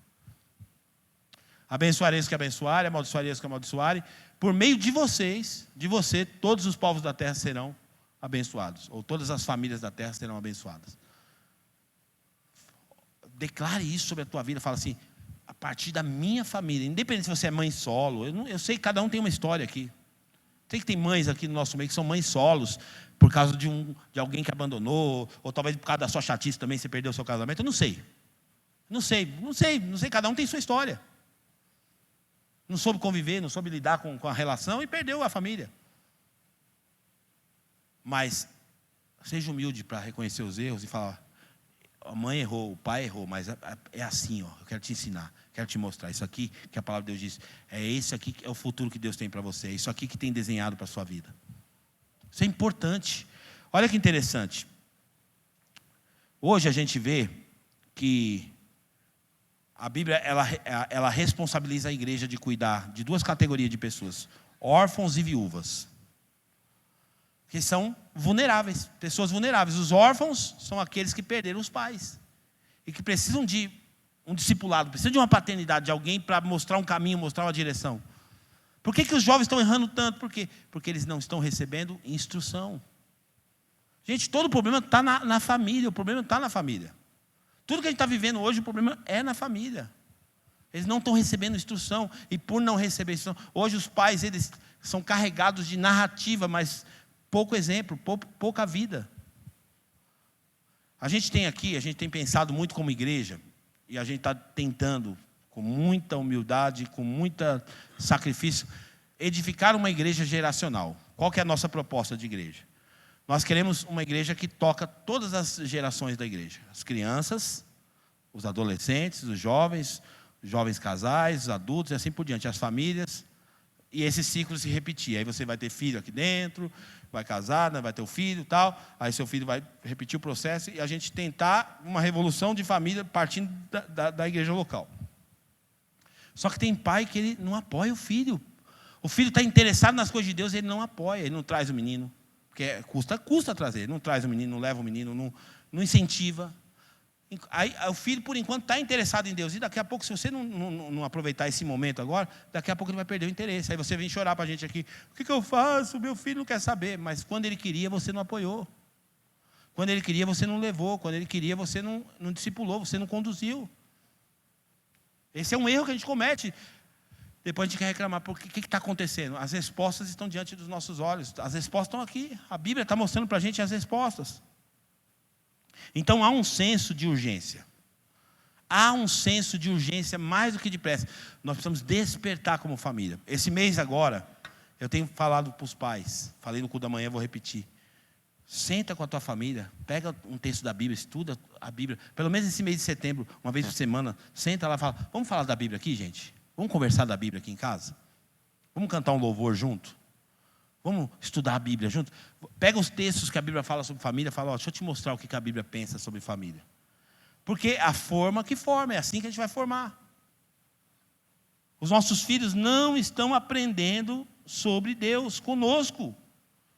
Abençoarei os que abençoarem, amaldiçoarei os que amaldiçoarem. Por meio de você, todos os povos da terra serão abençoados. Ou todas as famílias da terra serão abençoadas. Declare isso sobre a tua vida. Fala assim, a partir da minha família, independente se você é mãe solo, eu sei que cada um tem uma história aqui. Sei que tem mães aqui no nosso meio que são mães solos, por causa de alguém que abandonou, ou talvez por causa da sua chatice também, você perdeu o seu casamento. Eu não sei. Não sei, cada um tem sua história. Não soube conviver, não soube lidar com a relação e perdeu a família. Mas seja humilde para reconhecer os erros e falar, a mãe errou, o pai errou, mas é assim, eu quero te ensinar, quero te mostrar. Isso aqui que a palavra de Deus diz, é esse aqui que é o futuro que Deus tem para você, é isso aqui que tem desenhado para a sua vida. Isso é importante. Olha que interessante. Hoje a gente vê que a Bíblia ela responsabiliza a igreja de cuidar de duas categorias de pessoas, órfãos e viúvas, que são vulneráveis, pessoas vulneráveis. Os órfãos são aqueles que perderam os pais e que precisam de um discipulado, precisam de uma paternidade, de alguém para mostrar um caminho, mostrar uma direção. Por que os jovens estão errando tanto? Por quê? Porque eles não estão recebendo instrução. Gente, todo o problema está na família, o problema está na família. Tudo que a gente está vivendo hoje, o problema é na família. Eles não estão recebendo instrução, e por não receber instrução, hoje os pais, eles são carregados de narrativa, mas pouco exemplo, pouca vida. A gente tem pensado muito como igreja, e a gente está tentando, com muita humildade, com muito sacrifício, edificar uma igreja geracional. Qual que é a nossa proposta de igreja? Nós queremos uma igreja que toca todas as gerações da igreja. As crianças, os adolescentes, os jovens casais, os adultos e assim por diante. As famílias E esse ciclo se repetia. Aí você vai ter filho aqui dentro, vai casar, né, vai ter o filho e tal. Aí seu filho vai repetir o processo e a gente tentar uma revolução de família partindo da igreja local. Só que tem pai que ele não apoia o filho. O filho está interessado nas coisas de Deus, ele não apoia, ele não traz o menino. Porque custa trazer, ele não traz o menino, não leva o menino, não incentiva. Aí o filho, por enquanto, está interessado em Deus. E daqui a pouco, se você não aproveitar esse momento agora, daqui a pouco ele vai perder o interesse. Aí você vem chorar para a gente aqui. O que eu faço? Meu filho não quer saber. Mas quando ele queria, você não apoiou. Quando ele queria, você não levou. Quando ele queria, você não discipulou, você não conduziu. Esse é um erro que a gente comete. Depois a gente quer reclamar. O que está acontecendo? As respostas estão diante dos nossos olhos. As respostas estão aqui. A Bíblia está mostrando para a gente as respostas. Então há um senso de urgência. Há um senso de urgência mais do que depressa. Nós precisamos despertar como família. Esse mês agora, eu tenho falado para os pais. Falei no culto da manhã, vou repetir. Senta com a tua família, pega um texto da Bíblia, estuda a Bíblia. Pelo menos esse mês de setembro, uma vez por semana, senta lá e fala, vamos falar da Bíblia aqui, gente? Vamos conversar da Bíblia aqui em casa? Vamos cantar um louvor junto? Vamos estudar a Bíblia junto? Pega os textos que a Bíblia fala sobre família e fala, deixa eu te mostrar o que a Bíblia pensa sobre família. Porque a forma que forma, é assim que a gente vai formar. Os nossos filhos não estão aprendendo sobre Deus conosco.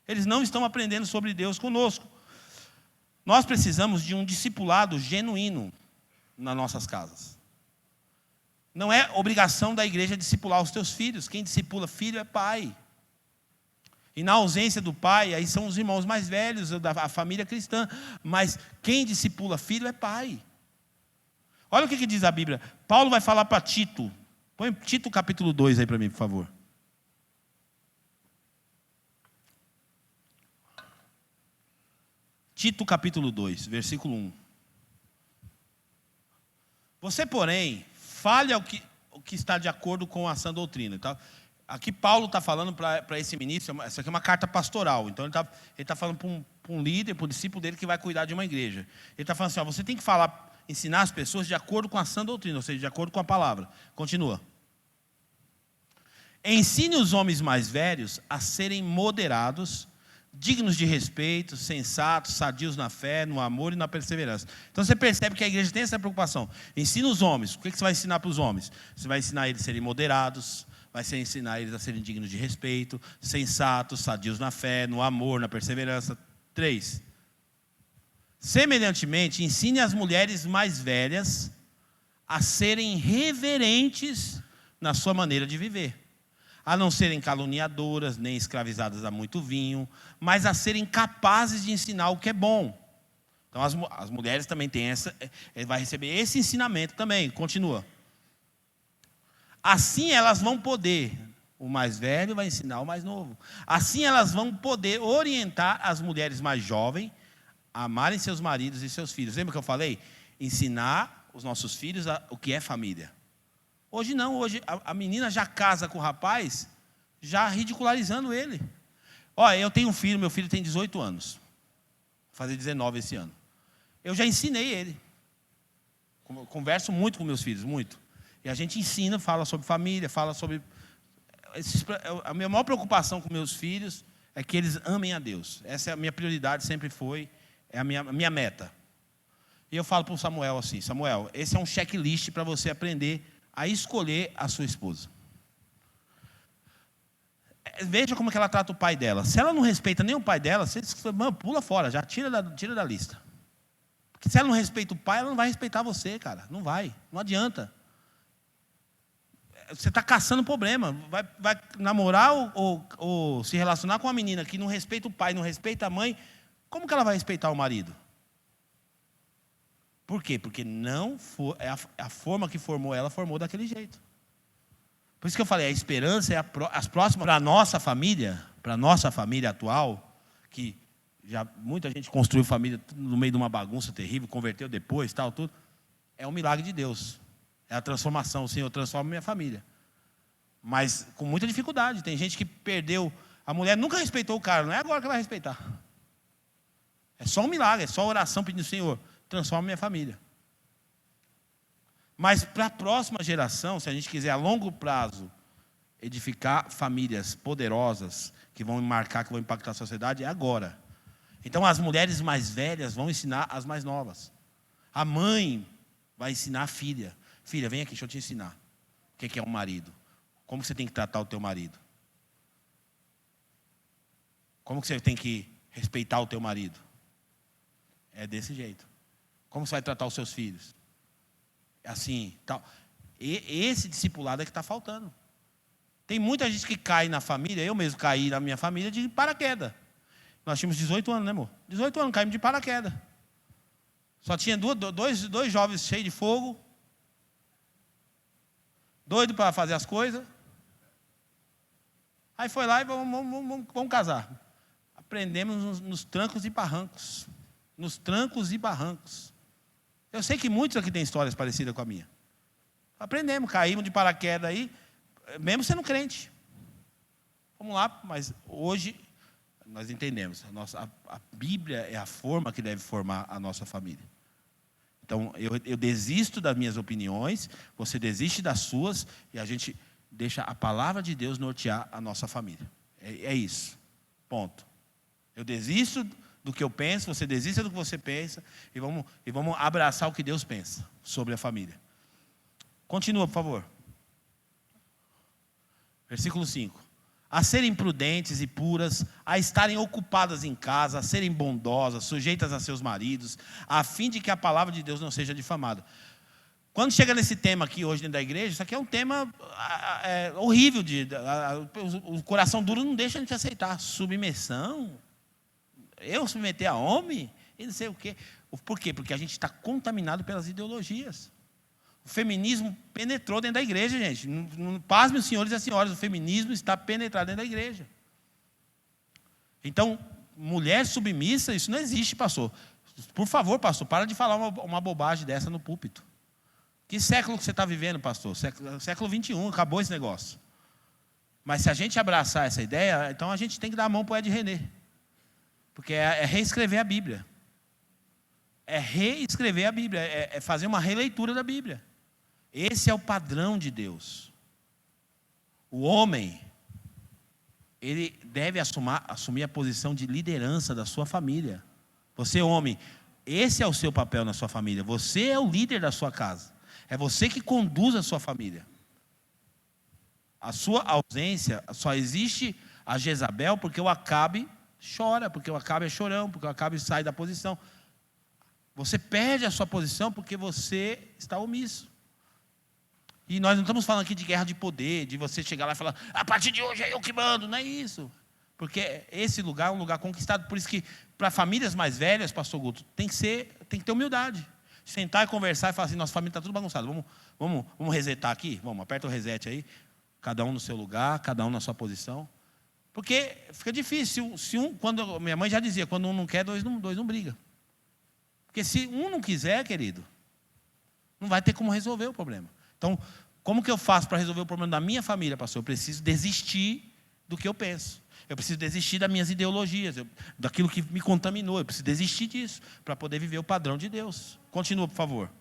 Eles não estão aprendendo sobre Deus conosco. Nós precisamos de um discipulado genuíno nas nossas casas. Não é obrigação da igreja discipular os teus filhos. Quem discipula filho é pai. E na ausência do pai, aí são os irmãos mais velhos, da família cristã. Mas quem discipula filho é pai. Olha o que diz a Bíblia. Paulo vai falar para Tito. Põe Tito capítulo 2 aí para mim, por favor. Tito capítulo 2, versículo 1. Você, porém, fale o que está de acordo com a sã doutrina. Tá? Aqui Paulo está falando para esse ministro, essa aqui é uma carta pastoral. Então ele está falando para um líder, para um discípulo dele que vai cuidar de uma igreja. Ele está falando assim, você tem que ensinar as pessoas de acordo com a sã doutrina, ou seja, de acordo com a palavra. Continua. Ensine os homens mais velhos a serem moderados, dignos de respeito, sensatos, sadios na fé, no amor e na perseverança. Então você percebe que a igreja tem essa preocupação. Ensina os homens. O que você vai ensinar para os homens? Você vai ensinar eles a serem moderados, vai ensinar eles a serem dignos de respeito, sensatos, sadios na fé, no amor, na perseverança. 3. Semelhantemente, ensine as mulheres mais velhas a serem reverentes na sua maneira de viver. A não serem caluniadoras, nem escravizadas a muito vinho, mas a serem capazes de ensinar o que é bom. Então as mulheres também têm vai receber esse ensinamento também. Continua. Assim elas vão poder, o mais velho vai ensinar o mais novo. Assim elas vão poder orientar as mulheres mais jovens a amarem seus maridos e seus filhos. Lembra que eu falei? Ensinar os nossos filhos o que é família. Hoje não, hoje a menina já casa com o rapaz, já ridicularizando ele. Olha, eu tenho um filho, meu filho tem 18 anos. Vou fazer 19 esse ano. Eu já ensinei ele. Converso muito com meus filhos, muito. E a gente ensina, fala sobre família, fala sobre... A minha maior preocupação com meus filhos é que eles amem a Deus. Essa é a minha prioridade, sempre foi, é a minha meta. E eu falo para o Samuel assim, Samuel, esse é um checklist para você aprender a escolher a sua esposa. Veja como que ela trata o pai dela. Se ela não respeita nem o pai dela, você pula fora, já tira da lista. Porque se ela não respeita o pai, ela não vai respeitar você, cara. Não vai, não adianta. Você está caçando problema. Vai namorar ou se relacionar com uma menina que não respeita o pai, não respeita a mãe, como que ela vai respeitar o marido? Por quê? Porque não foi, a forma que formou daquele jeito. Por isso que eu falei, a esperança é as próximas, para a nossa família atual, que já muita gente construiu família no meio de uma bagunça terrível, converteu depois, tal, tudo, é um milagre de Deus. É a transformação, o Senhor transforma minha família. Mas com muita dificuldade, tem gente que perdeu, a mulher nunca respeitou o cara, não é agora que vai respeitar. É só um milagre, é só oração pedindo, Senhor, transforma minha família. Mas para a próxima geração, se a gente quiser a longo prazo edificar famílias poderosas, que vão marcar, que vão impactar a sociedade, é agora. Então as mulheres mais velhas vão ensinar as mais novas. A mãe vai ensinar a filha. Filha, vem aqui, deixa eu te ensinar. O que é um marido? Como você tem que tratar o teu marido? Como que você tem que respeitar o teu marido? É desse jeito. Como você vai tratar os seus filhos? Assim, tal. E esse discipulado é que está faltando. Tem muita gente que cai na família, eu mesmo caí na minha família de paraquedas. Nós tínhamos 18 anos, né, amor? 18 anos, caímos de paraquedas. Só tinha dois jovens cheios de fogo, doido para fazer as coisas. Aí foi lá e vamos casar. Aprendemos nos trancos e barrancos. Nos trancos e barrancos. Eu sei que muitos aqui têm histórias parecidas com a minha. Aprendemos, caímos de paraquedas aí, mesmo sendo crente. Vamos lá, mas hoje nós entendemos. A Bíblia é a forma que deve formar a nossa família. Então, eu desisto das minhas opiniões, você desiste das suas, e a gente deixa a palavra de Deus nortear a nossa família. É isso. Ponto. Eu desisto do que eu penso, você desista do que você pensa, e vamos abraçar o que Deus pensa sobre a família. Continua, por favor. Versículo 5. A serem prudentes e puras, a estarem ocupadas em casa, a serem bondosas, sujeitas a seus maridos, a fim de que a palavra de Deus não seja difamada. Quando chega nesse tema aqui hoje dentro da igreja, isso aqui é um tema horrível. O coração duro não deixa a gente aceitar. Submissão? Eu submeter a homem? E não sei o quê. Por quê? Porque a gente está contaminado pelas ideologias. O feminismo penetrou dentro da igreja, gente. Pasmem os senhores e as senhoras, o feminismo está penetrado dentro da igreja. Então, mulher submissa, isso não existe, pastor. Por favor, pastor, para de falar uma bobagem dessa no púlpito. Que século que você está vivendo, pastor? Século 21, acabou esse negócio. Mas se a gente abraçar essa ideia, então a gente tem que dar a mão para o Ed René. Porque é reescrever a Bíblia. É reescrever a Bíblia, é fazer uma releitura da Bíblia. Esse é o padrão de Deus. O homem, ele deve assumir a posição de liderança da sua família. Você, homem, esse é o seu papel na sua família. Você é o líder da sua casa. É você que conduz a sua família. A sua ausência só existe a Jezabel porque o Acabe chora, porque o Acabe é chorão, porque o Acabe sai da posição. Você perde a sua posição porque você está omisso. E nós não estamos falando aqui de guerra de poder, de você chegar lá e falar, a partir de hoje é eu que mando, não é isso. Porque esse lugar é um lugar conquistado. Por isso que, para famílias mais velhas, pastor Guto, tem que ter humildade. Sentar e conversar e falar assim, nossa família está tudo bagunçada. Vamos resetar aqui? Vamos, aperta o reset aí. Cada um no seu lugar, cada um na sua posição. Porque fica difícil. Quando minha mãe já dizia, quando um não quer, dois não brigam. Porque se um não quiser, querido, não vai ter como resolver o problema. Então, como que eu faço para resolver o problema da minha família, pastor? Eu preciso desistir do que eu penso. Eu preciso desistir das minhas ideologias, daquilo que me contaminou. Eu preciso desistir disso para poder viver o padrão de Deus. Continua, por favor.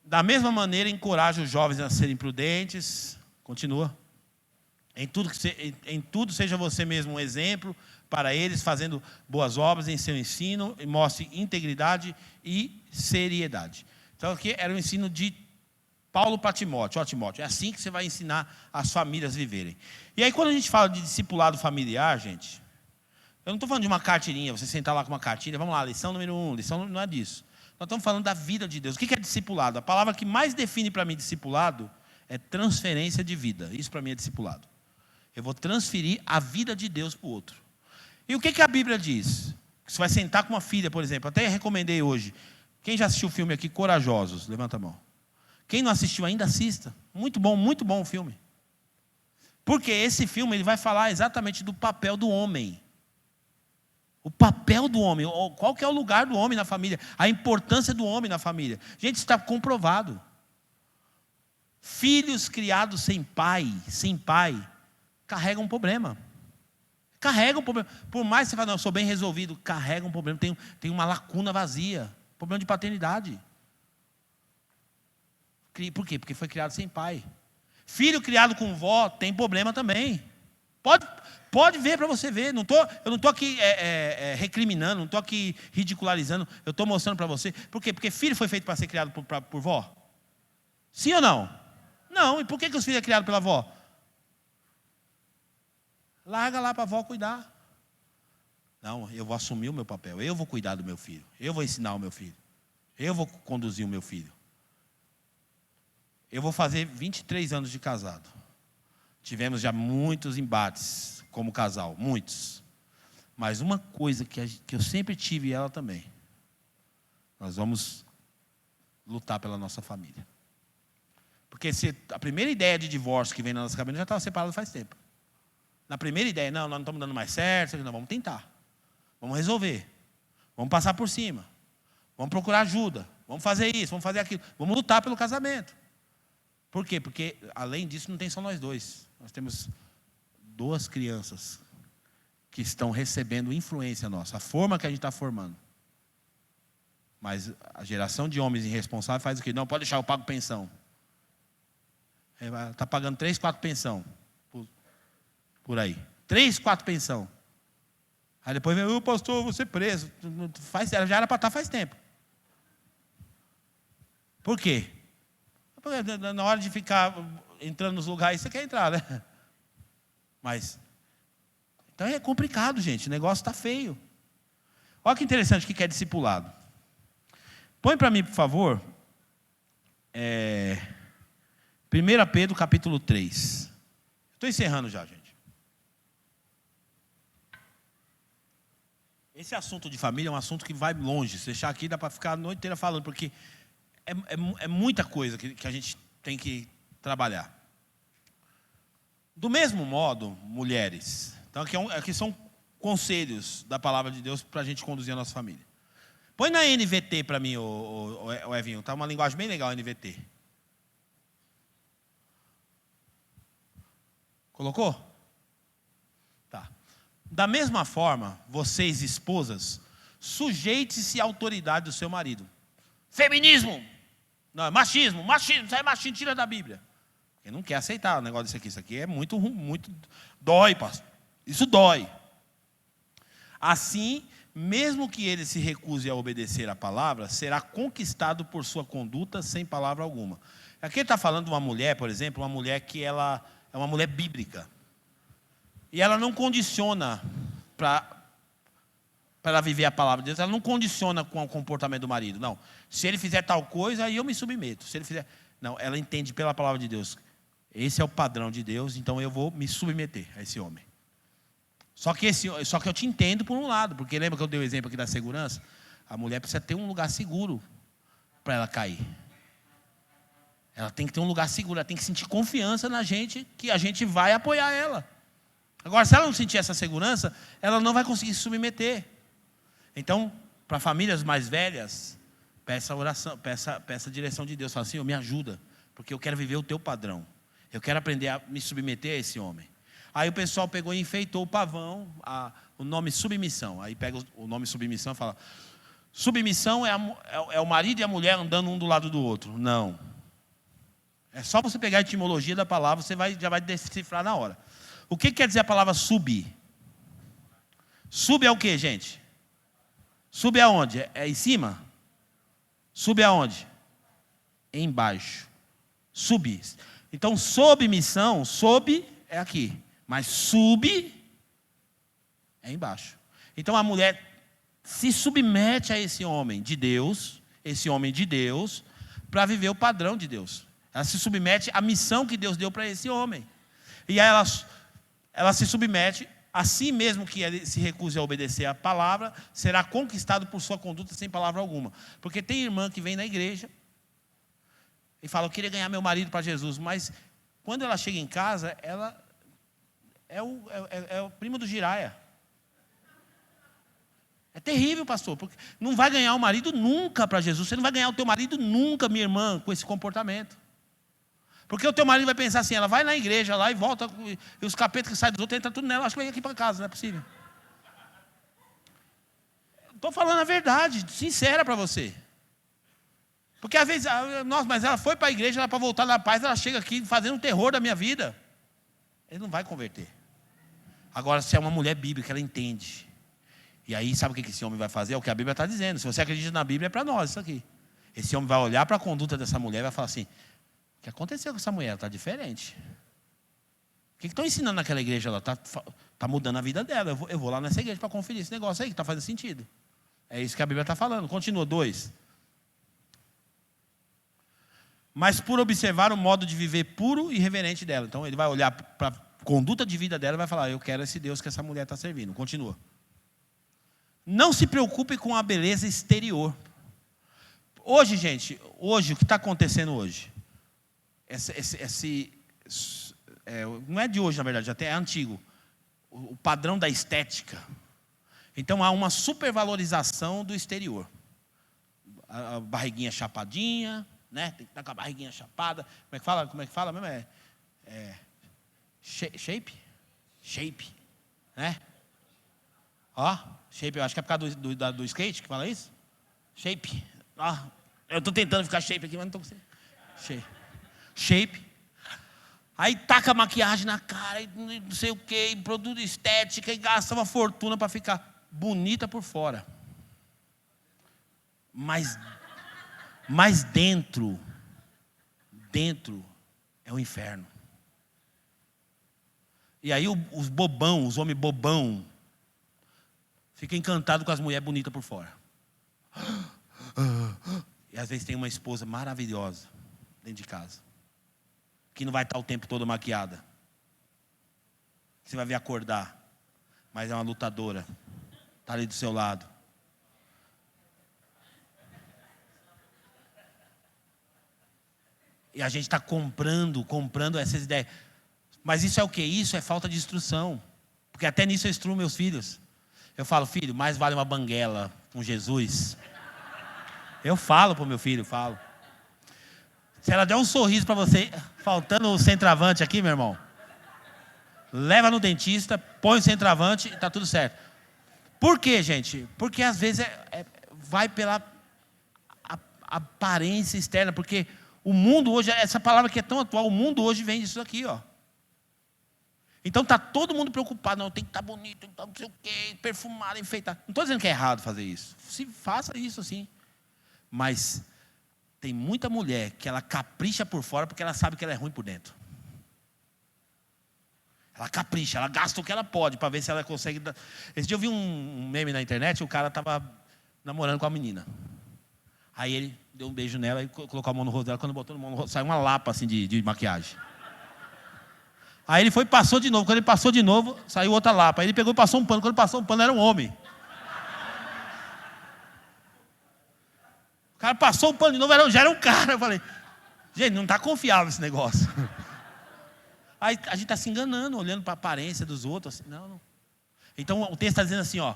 Da mesma maneira, encoraja os jovens a serem prudentes. Continua. Em tudo seja você mesmo um exemplo para eles, fazendo boas obras em seu ensino, e mostre integridade e seriedade. Então aqui era o ensino de Paulo para Timóteo. Ó, Timóteo, é assim que você vai ensinar as famílias a viverem. E aí quando a gente fala de discipulado familiar, gente, eu não estou falando de uma carteirinha, você sentar lá com uma cartilha, vamos lá, lição número 1, lição não é disso. Nós estamos falando da vida de Deus. O que é discipulado? A palavra que mais define para mim discipulado é transferência de vida. Isso para mim é discipulado. Eu vou transferir a vida de Deus para o outro. E o que a Bíblia diz? Você vai sentar com uma filha, por exemplo. Até recomendei hoje. Quem já assistiu o filme aqui, Corajosos? Levanta a mão. Quem não assistiu ainda, assista. Muito bom o filme. Porque esse filme ele vai falar exatamente do papel do homem. O papel do homem. Qual que é o lugar do homem na família? A importância do homem na família. Gente, isso está comprovado. Filhos criados sem pai, carrega um problema. Carrega um problema. Por mais que você fale, não, eu sou bem resolvido, carrega um problema, tem uma lacuna vazia. Problema de paternidade. Por quê? Porque foi criado sem pai. Filho criado com vó tem problema também. Pode ver para você ver. Eu não estou aqui recriminando, não estou aqui ridicularizando. Eu estou mostrando para você. Por quê? Porque filho foi feito para ser criado por vó? Sim ou não? Não. E por que os filhos são criados pela vó? Larga lá para a avó cuidar. Não, eu vou assumir o meu papel. Eu vou cuidar do meu filho. Eu vou ensinar o meu filho. Eu vou conduzir o meu filho. Eu vou fazer 23 anos de casado. Tivemos já muitos embates como casal, muitos. Mas uma coisa que eu sempre tive, e ela também. Nós vamos lutar pela nossa família. Porque se a primeira ideia de divórcio que vem na nossa cabeça já estava separada faz tempo. Na primeira ideia, não, nós não estamos dando mais certo, não, vamos tentar. Vamos resolver. Vamos passar por cima. Vamos procurar ajuda. Vamos fazer isso, vamos fazer aquilo. Vamos lutar pelo casamento. Por quê? Porque, além disso, não tem só nós dois. Nós temos 2 crianças que estão recebendo influência nossa. A forma que a gente está formando. Mas a geração de homens irresponsáveis faz o quê? Não, pode deixar, eu pago pensão. Está pagando 3, 4 pensão. Por aí. 3, 4 pensão. Aí depois vem, pastor, eu vou ser preso. Já era para estar faz tempo. Por quê? Porque na hora de ficar entrando nos lugares, você quer entrar, né? Mas, então é complicado, gente. O negócio está feio. Olha que interessante o que é discipulado. Põe para mim, por favor, 1 Pedro capítulo 3. Estou encerrando já, gente. Esse assunto de família é um assunto que vai longe. Se deixar aqui, dá para ficar a noite inteira falando, porque é muita coisa que a gente tem que trabalhar. Do mesmo modo, mulheres. Então, aqui são conselhos da palavra de Deus para a gente conduzir a nossa família. Põe na NVT para mim, o Evinho. Está uma linguagem bem legal, a NVT. Colocou? Tá. Da mesma forma, vocês, esposas, sujeite-se à autoridade do seu marido. Feminismo! Não, machismo, isso aí é machismo, tira da Bíblia. Ele não quer aceitar o negócio disso aqui. Isso aqui é muito, muito... Dói, pastor. Isso dói. Assim, mesmo que ele se recuse a obedecer à palavra, será conquistado por sua conduta sem palavra alguma. Aqui ele está falando de uma mulher, por exemplo, uma mulher que ela é uma mulher bíblica. E ela não condiciona para ela viver a palavra de Deus, ela não condiciona com o comportamento do marido. Não. Se ele fizer tal coisa, aí eu me submeto. Se ele fizer... Não, ela entende pela palavra de Deus. Esse é o padrão de Deus, então eu vou me submeter a esse homem. Só que eu te entendo por um lado, porque lembra que eu dei o exemplo aqui da segurança? A mulher precisa ter um lugar seguro para ela cair. Ela tem que ter um lugar seguro, ela tem que sentir confiança na gente, que a gente vai apoiar ela. Agora, se ela não sentir essa segurança, ela não vai conseguir se submeter. Então, para famílias mais velhas, peça oração, peça a direção de Deus. Fala assim, me ajuda, porque eu quero viver o teu padrão. Eu quero aprender a me submeter a esse homem. Aí o pessoal pegou e enfeitou o pavão, o nome submissão. Aí pega o nome submissão e fala, submissão é o marido e a mulher andando um do lado do outro. Não. É só você pegar a etimologia da palavra, você já vai decifrar na hora. O que quer dizer a palavra subir? Sub é o que, gente? Sub é aonde? É em cima? Sub é aonde? Embaixo. Subir. Então, sob missão, sob é aqui. Mas sub é embaixo. Então, a mulher se submete a esse homem de Deus, para viver o padrão de Deus. Ela se submete à missão que Deus deu para esse homem. E aí ela se submete, assim mesmo que ele se recuse a obedecer à palavra, será conquistado por sua conduta sem palavra alguma. Porque tem irmã que vem na igreja e fala, eu queria ganhar meu marido para Jesus, mas quando ela chega em casa, ela é o primo do Giraia. É terrível, pastor, porque não vai ganhar o marido nunca para Jesus. Você não vai ganhar o teu marido nunca, minha irmã, com esse comportamento. Porque o teu marido vai pensar assim, ela vai na igreja lá e volta, e os capetas que saem dos outros, entram tudo nela, acho que vem aqui para casa, não é possível. Estou falando a verdade, sincera para você. Porque às vezes, nossa, mas ela foi para a igreja, ela para voltar na paz, ela chega aqui fazendo um terror da minha vida. Ele não vai converter. Agora, se é uma mulher bíblica, ela entende. E aí, sabe o que esse homem vai fazer? É o que a Bíblia está dizendo. Se você acredita na Bíblia, é para nós isso aqui. Esse homem vai olhar para a conduta dessa mulher e vai falar assim: o que aconteceu com essa mulher? Ela está diferente. O que estão ensinando naquela igreja? Ela está mudando a vida dela. Eu vou lá nessa igreja para conferir esse negócio aí, que está fazendo sentido. É isso que a Bíblia está falando. Continua, 2. Mas por observar o modo de viver puro e reverente dela. Então ele vai olhar para a conduta de vida dela e vai falar: eu quero esse Deus que essa mulher está servindo. Continua. Não se preocupe com a beleza exterior. Hoje, gente, o que está acontecendo hoje? Não é de hoje, na verdade, até é antigo. O padrão da estética. Então há uma supervalorização do exterior. A barriguinha chapadinha, né? Tem que estar com a barriguinha chapada. Como é que fala mesmo? Shape? Shape, né? Ó, shape, eu acho que é por causa do skate que fala isso. Shape. Ó, eu estou tentando ficar shape aqui, mas não estou conseguindo. Shape. Aí taca maquiagem na cara, e não sei o que, produto estética, e gasta uma fortuna para ficar bonita por fora. Mas dentro é o inferno. E aí os homens bobão, ficam encantados com as mulheres bonitas por fora. E às vezes tem uma esposa maravilhosa dentro de casa, que não vai estar o tempo todo maquiada. Você vai ver acordar, mas é uma lutadora. Está ali do seu lado. E a gente está comprando essas ideias. Mas isso é o quê? Isso é falta de instrução. Porque até nisso eu instruo meus filhos. Eu falo: filho, mais vale uma banguela com Jesus. Eu falo para o meu filho, falo. Se ela der um sorriso para você, faltando o centroavante aqui, meu irmão, leva no dentista, põe o centroavante e está tudo certo. Por quê, gente? Porque às vezes vai pela aparência externa. Porque o mundo hoje, essa palavra que é tão atual, o mundo hoje vem disso aqui, ó. Então está todo mundo preocupado: não, tem que estar bonito, tem que estar não sei o quê, perfumado, enfeitado. Não estou dizendo que é errado fazer isso. Se faça isso sim. Mas tem muita mulher que ela capricha por fora porque ela sabe que ela é ruim por dentro. Ela capricha, ela gasta o que ela pode para ver se ela consegue. Esse dia eu vi um meme na internet, o cara estava namorando com a menina. Aí ele deu um beijo nela e colocou a mão no rosto dela. Quando botou a mão no rosto, saiu uma lapa assim de maquiagem. Aí ele foi e passou de novo. Quando ele passou de novo, saiu outra lapa. Aí ele pegou e passou um pano. Quando passou um pano, era um homem. O cara passou o pano de novo, já era um cara. Eu falei: gente, não está confiável esse negócio. Aí a gente está se enganando, olhando para a aparência dos outros. Assim, não. Então o texto está dizendo assim, ó: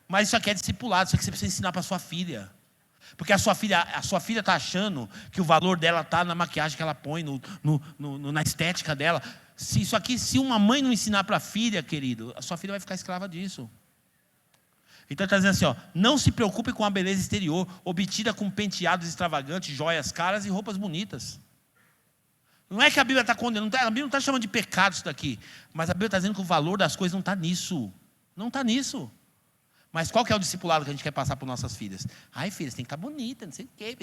mas isso aqui é discipulado, isso aqui você precisa ensinar para sua filha. Porque a sua filha está achando que o valor dela está na maquiagem que ela põe, na estética dela. Se uma mãe não ensinar para a filha, querido, a sua filha vai ficar escrava disso. Então ele está dizendo assim, ó: não se preocupe com a beleza exterior, obtida com penteados extravagantes, joias caras e roupas bonitas. Não é que a Bíblia está condenando, a Bíblia não está chamando de pecado isso daqui, mas a Bíblia está dizendo que o valor das coisas não está nisso. Não está nisso. Mas qual que é o discipulado que a gente quer passar para nossas filhas? Ai, filha, você tem que estar bonita, não sei o quê.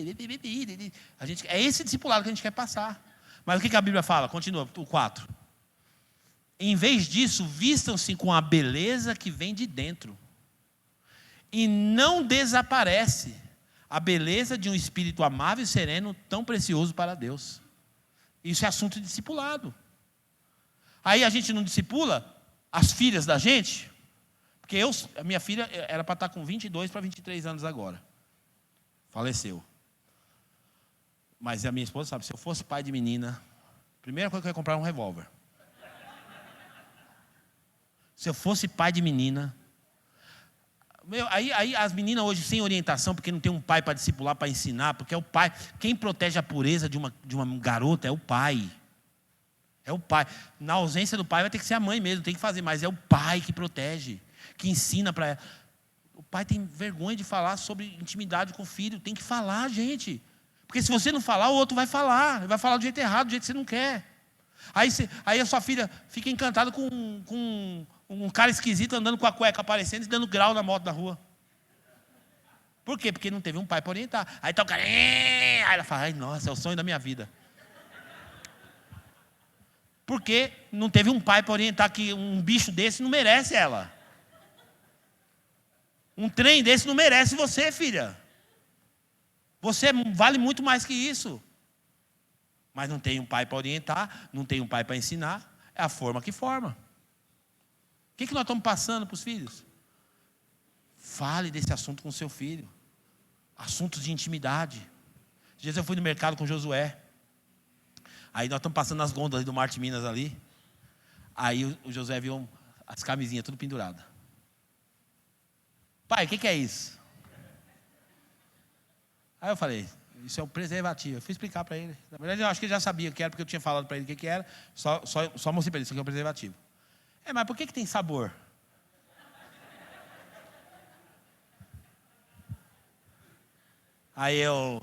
É esse discipulado que a gente quer passar. Mas o que a Bíblia fala? Continua, o 4. Em vez disso, vistam-se com a beleza que vem de dentro. E não desaparece a beleza de um espírito amável e sereno, tão precioso para Deus. Isso é assunto de discipulado. Aí a gente não discipula as filhas da gente. Porque a minha filha era para estar com 22 para 23 anos agora. Faleceu. Mas a minha esposa sabe, se eu fosse pai de menina, a primeira coisa que eu ia comprar é um revólver. Se eu fosse pai de menina... Aí as meninas hoje sem orientação, porque não tem um pai para discipular, para ensinar, porque é o pai. Quem protege a pureza de uma garota é o pai. É o pai. Na ausência do pai vai ter que ser a mãe mesmo, tem que fazer, mas é o pai que protege, que ensina para ela. O pai tem vergonha de falar sobre intimidade com o filho, tem que falar, gente. Porque se você não falar, o outro vai falar. Ele vai falar do jeito errado, do jeito que você não quer. Aí a sua filha fica encantada com um cara esquisito andando com a cueca aparecendo e dando grau na moto da rua. Por quê? Porque não teve um pai para orientar. Aí tá o cara... Aí ela fala, ai, nossa, é o sonho da minha vida. Porque não teve um pai para orientar que um bicho desse não merece ela. Um trem desse não merece você, filha. Você vale muito mais que isso. Mas não tem um pai para orientar, não tem um pai para ensinar. É a forma que forma. O que nós estamos passando para os filhos? Fale desse assunto com o seu filho. Assuntos de intimidade. Às vezes eu fui no mercado com Josué. Aí nós estamos passando nas gôndolas do Marte Minas ali. Aí o Josué viu as camisinhas tudo penduradas. Pai, o que é isso? Aí eu falei, isso é um preservativo. Eu fui explicar para ele. Na verdade, eu acho que ele já sabia o que era, porque eu tinha falado para ele o que era. Só mostrei para ele, isso aqui é um preservativo. Mas por que tem sabor? Aí eu...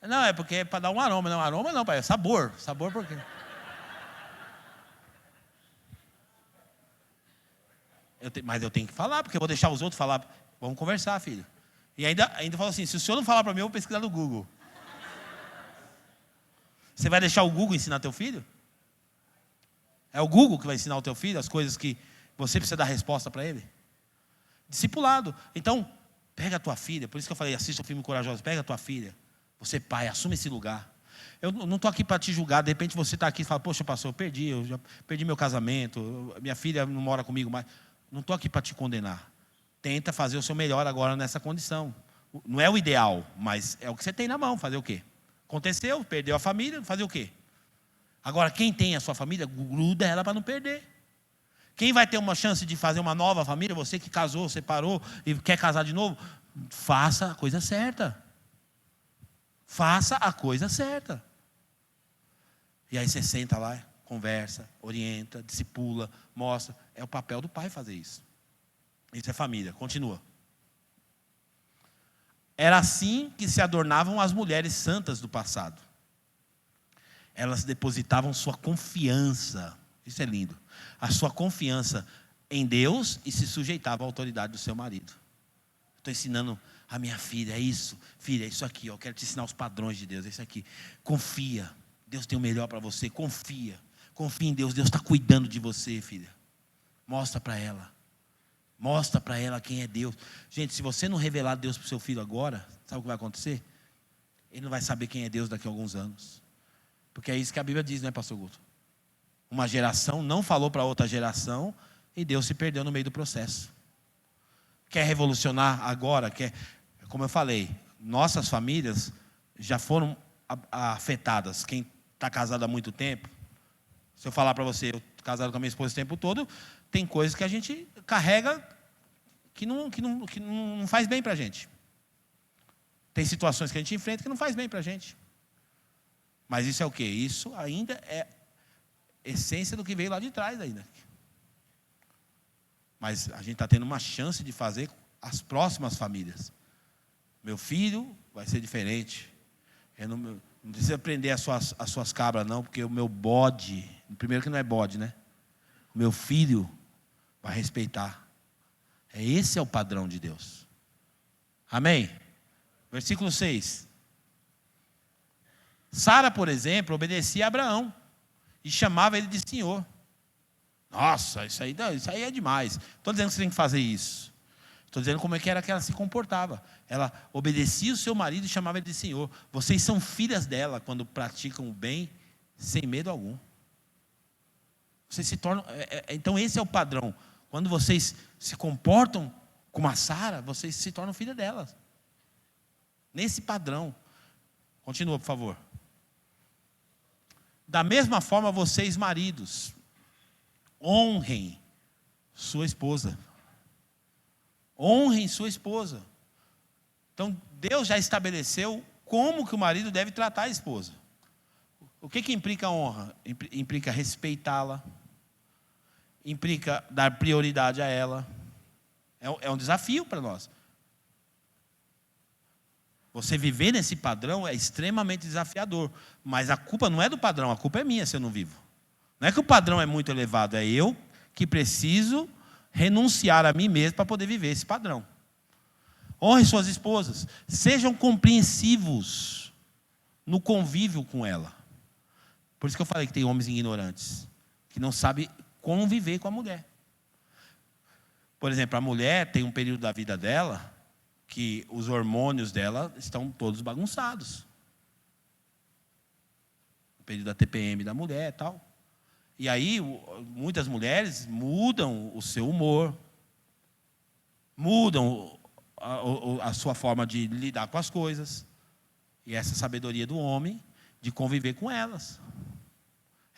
Não, é porque é para dar um aroma. Não, aroma não, pai, é sabor. Sabor por quê? Mas eu tenho que falar, porque eu vou deixar os outros falar. Vamos conversar, filho. E ainda falou assim, se o senhor não falar para mim, eu vou pesquisar no Google. Você vai deixar o Google ensinar teu filho? É o Google que vai ensinar o teu filho as coisas que você precisa dar resposta para ele? Discipulado. Então, pega a tua filha. Por isso que eu falei, assista o filme Corajoso. Pega a tua filha. Você, pai, assume esse lugar. Eu não estou aqui para te julgar. De repente você está aqui e fala, poxa, pastor, eu já perdi meu casamento. Minha filha não mora comigo mais. Não estou aqui para te condenar. Tenta fazer o seu melhor agora nessa condição. Não é o ideal, mas é o que você tem na mão. Fazer o quê? Aconteceu, perdeu a família, fazer o quê? Agora, quem tem a sua família, gruda ela para não perder. Quem vai ter uma chance de fazer uma nova família, você que casou, separou e quer casar de novo, faça a coisa certa. Faça a coisa certa. E aí você senta lá, conversa, orienta, discipula, mostra. É o papel do pai fazer isso. Isso é família. Continua. Era assim que se adornavam as mulheres santas do passado. Elas depositavam sua confiança, isso é lindo, a sua confiança em Deus e se sujeitavam à autoridade do seu marido. Estou ensinando a minha filha, é isso, filha, é isso aqui, eu quero te ensinar os padrões de Deus, é isso aqui. Confia, Deus tem o melhor para você, confia em Deus, Deus está cuidando de você, filha. Mostra para ela. Mostra para ela quem é Deus. Gente, se você não revelar Deus para o seu filho agora, sabe o que vai acontecer? Ele não vai saber quem é Deus daqui a alguns anos. Porque é isso que a Bíblia diz, não é, pastor Guto? Uma geração não falou para outra geração e Deus se perdeu no meio do processo. Quer revolucionar agora? Como eu falei, nossas famílias já foram afetadas. Quem está casado há muito tempo, se eu falar para você, eu estou casado com a minha esposa o tempo todo, tem coisas que a gente carrega que não faz bem para a gente. Tem situações que a gente enfrenta que não faz bem para a gente. Mas isso é o quê? Isso ainda é essência do que veio lá de trás ainda. Mas a gente está tendo uma chance de fazer as próximas famílias. Meu filho vai ser diferente. Eu não precisa prender as suas cabras, não, porque o meu bode, primeiro que não é bode, né? O meu filho vai respeitar. Esse é o padrão de Deus. Amém? Versículo 6. Sara, por exemplo, obedecia a Abraão e chamava ele de Senhor. Nossa, isso aí é demais. Estou dizendo que você tem que fazer isso. Estou dizendo como é que era que ela se comportava. Ela obedecia o seu marido e chamava ele de Senhor. Vocês são filhas dela quando praticam o bem sem medo algum. Vocês se tornam... Então esse é o padrão. Quando vocês se comportam como a Sara, vocês se tornam filha dela. Nesse padrão. Continua, por favor. Da mesma forma, vocês, maridos, honrem sua esposa. Honrem sua esposa. Então, Deus já estabeleceu como que o marido deve tratar a esposa. O que implica a honra? Implica respeitá-la. Implica dar prioridade a ela. É um desafio para nós. Você viver nesse padrão é extremamente desafiador. Mas a culpa não é do padrão, a culpa é minha se eu não vivo. Não é que o padrão é muito elevado, é eu que preciso renunciar a mim mesmo para poder viver esse padrão. Honre suas esposas. Sejam compreensivos no convívio com ela. Por isso que eu falei que tem homens ignorantes, que não sabem como viver com a mulher. Por exemplo, a mulher tem um período da vida dela que os hormônios dela estão todos bagunçados. O período da TPM da mulher e tal. E aí, muitas mulheres mudam o seu humor, mudam a sua forma de lidar com as coisas. E essa sabedoria do homem de conviver com elas.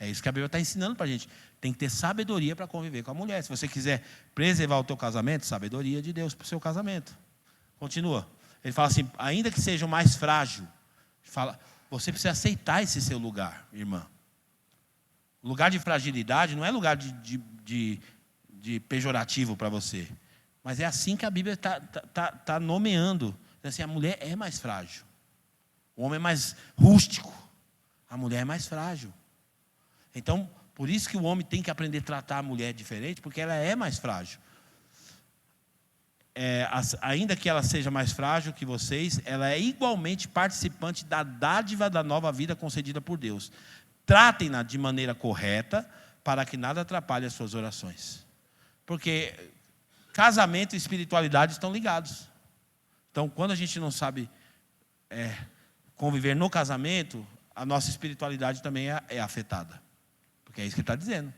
É isso que a Bíblia está ensinando para a gente. Tem que ter sabedoria para conviver com a mulher. Se você quiser preservar o teu casamento, sabedoria de Deus para o seu casamento. Continua. Ele fala assim, ainda que seja o mais frágil, fala, você precisa aceitar esse seu lugar, irmã. Lugar de fragilidade não é lugar de pejorativo para você. Mas é assim que a Bíblia está nomeando. Assim, a mulher é mais frágil. O homem é mais rústico. A mulher é mais frágil. Então, por isso que o homem tem que aprender a tratar a mulher diferente, porque ela é mais frágil. Ainda que ela seja mais frágil que vocês, ela é igualmente participante da dádiva da nova vida concedida por Deus. Tratem-na de maneira correta, para que nada atrapalhe as suas orações. Porque casamento e espiritualidade estão ligados. Então, quando a gente não sabe conviver no casamento, a nossa espiritualidade também é afetada. Porque é isso que ele está dizendo.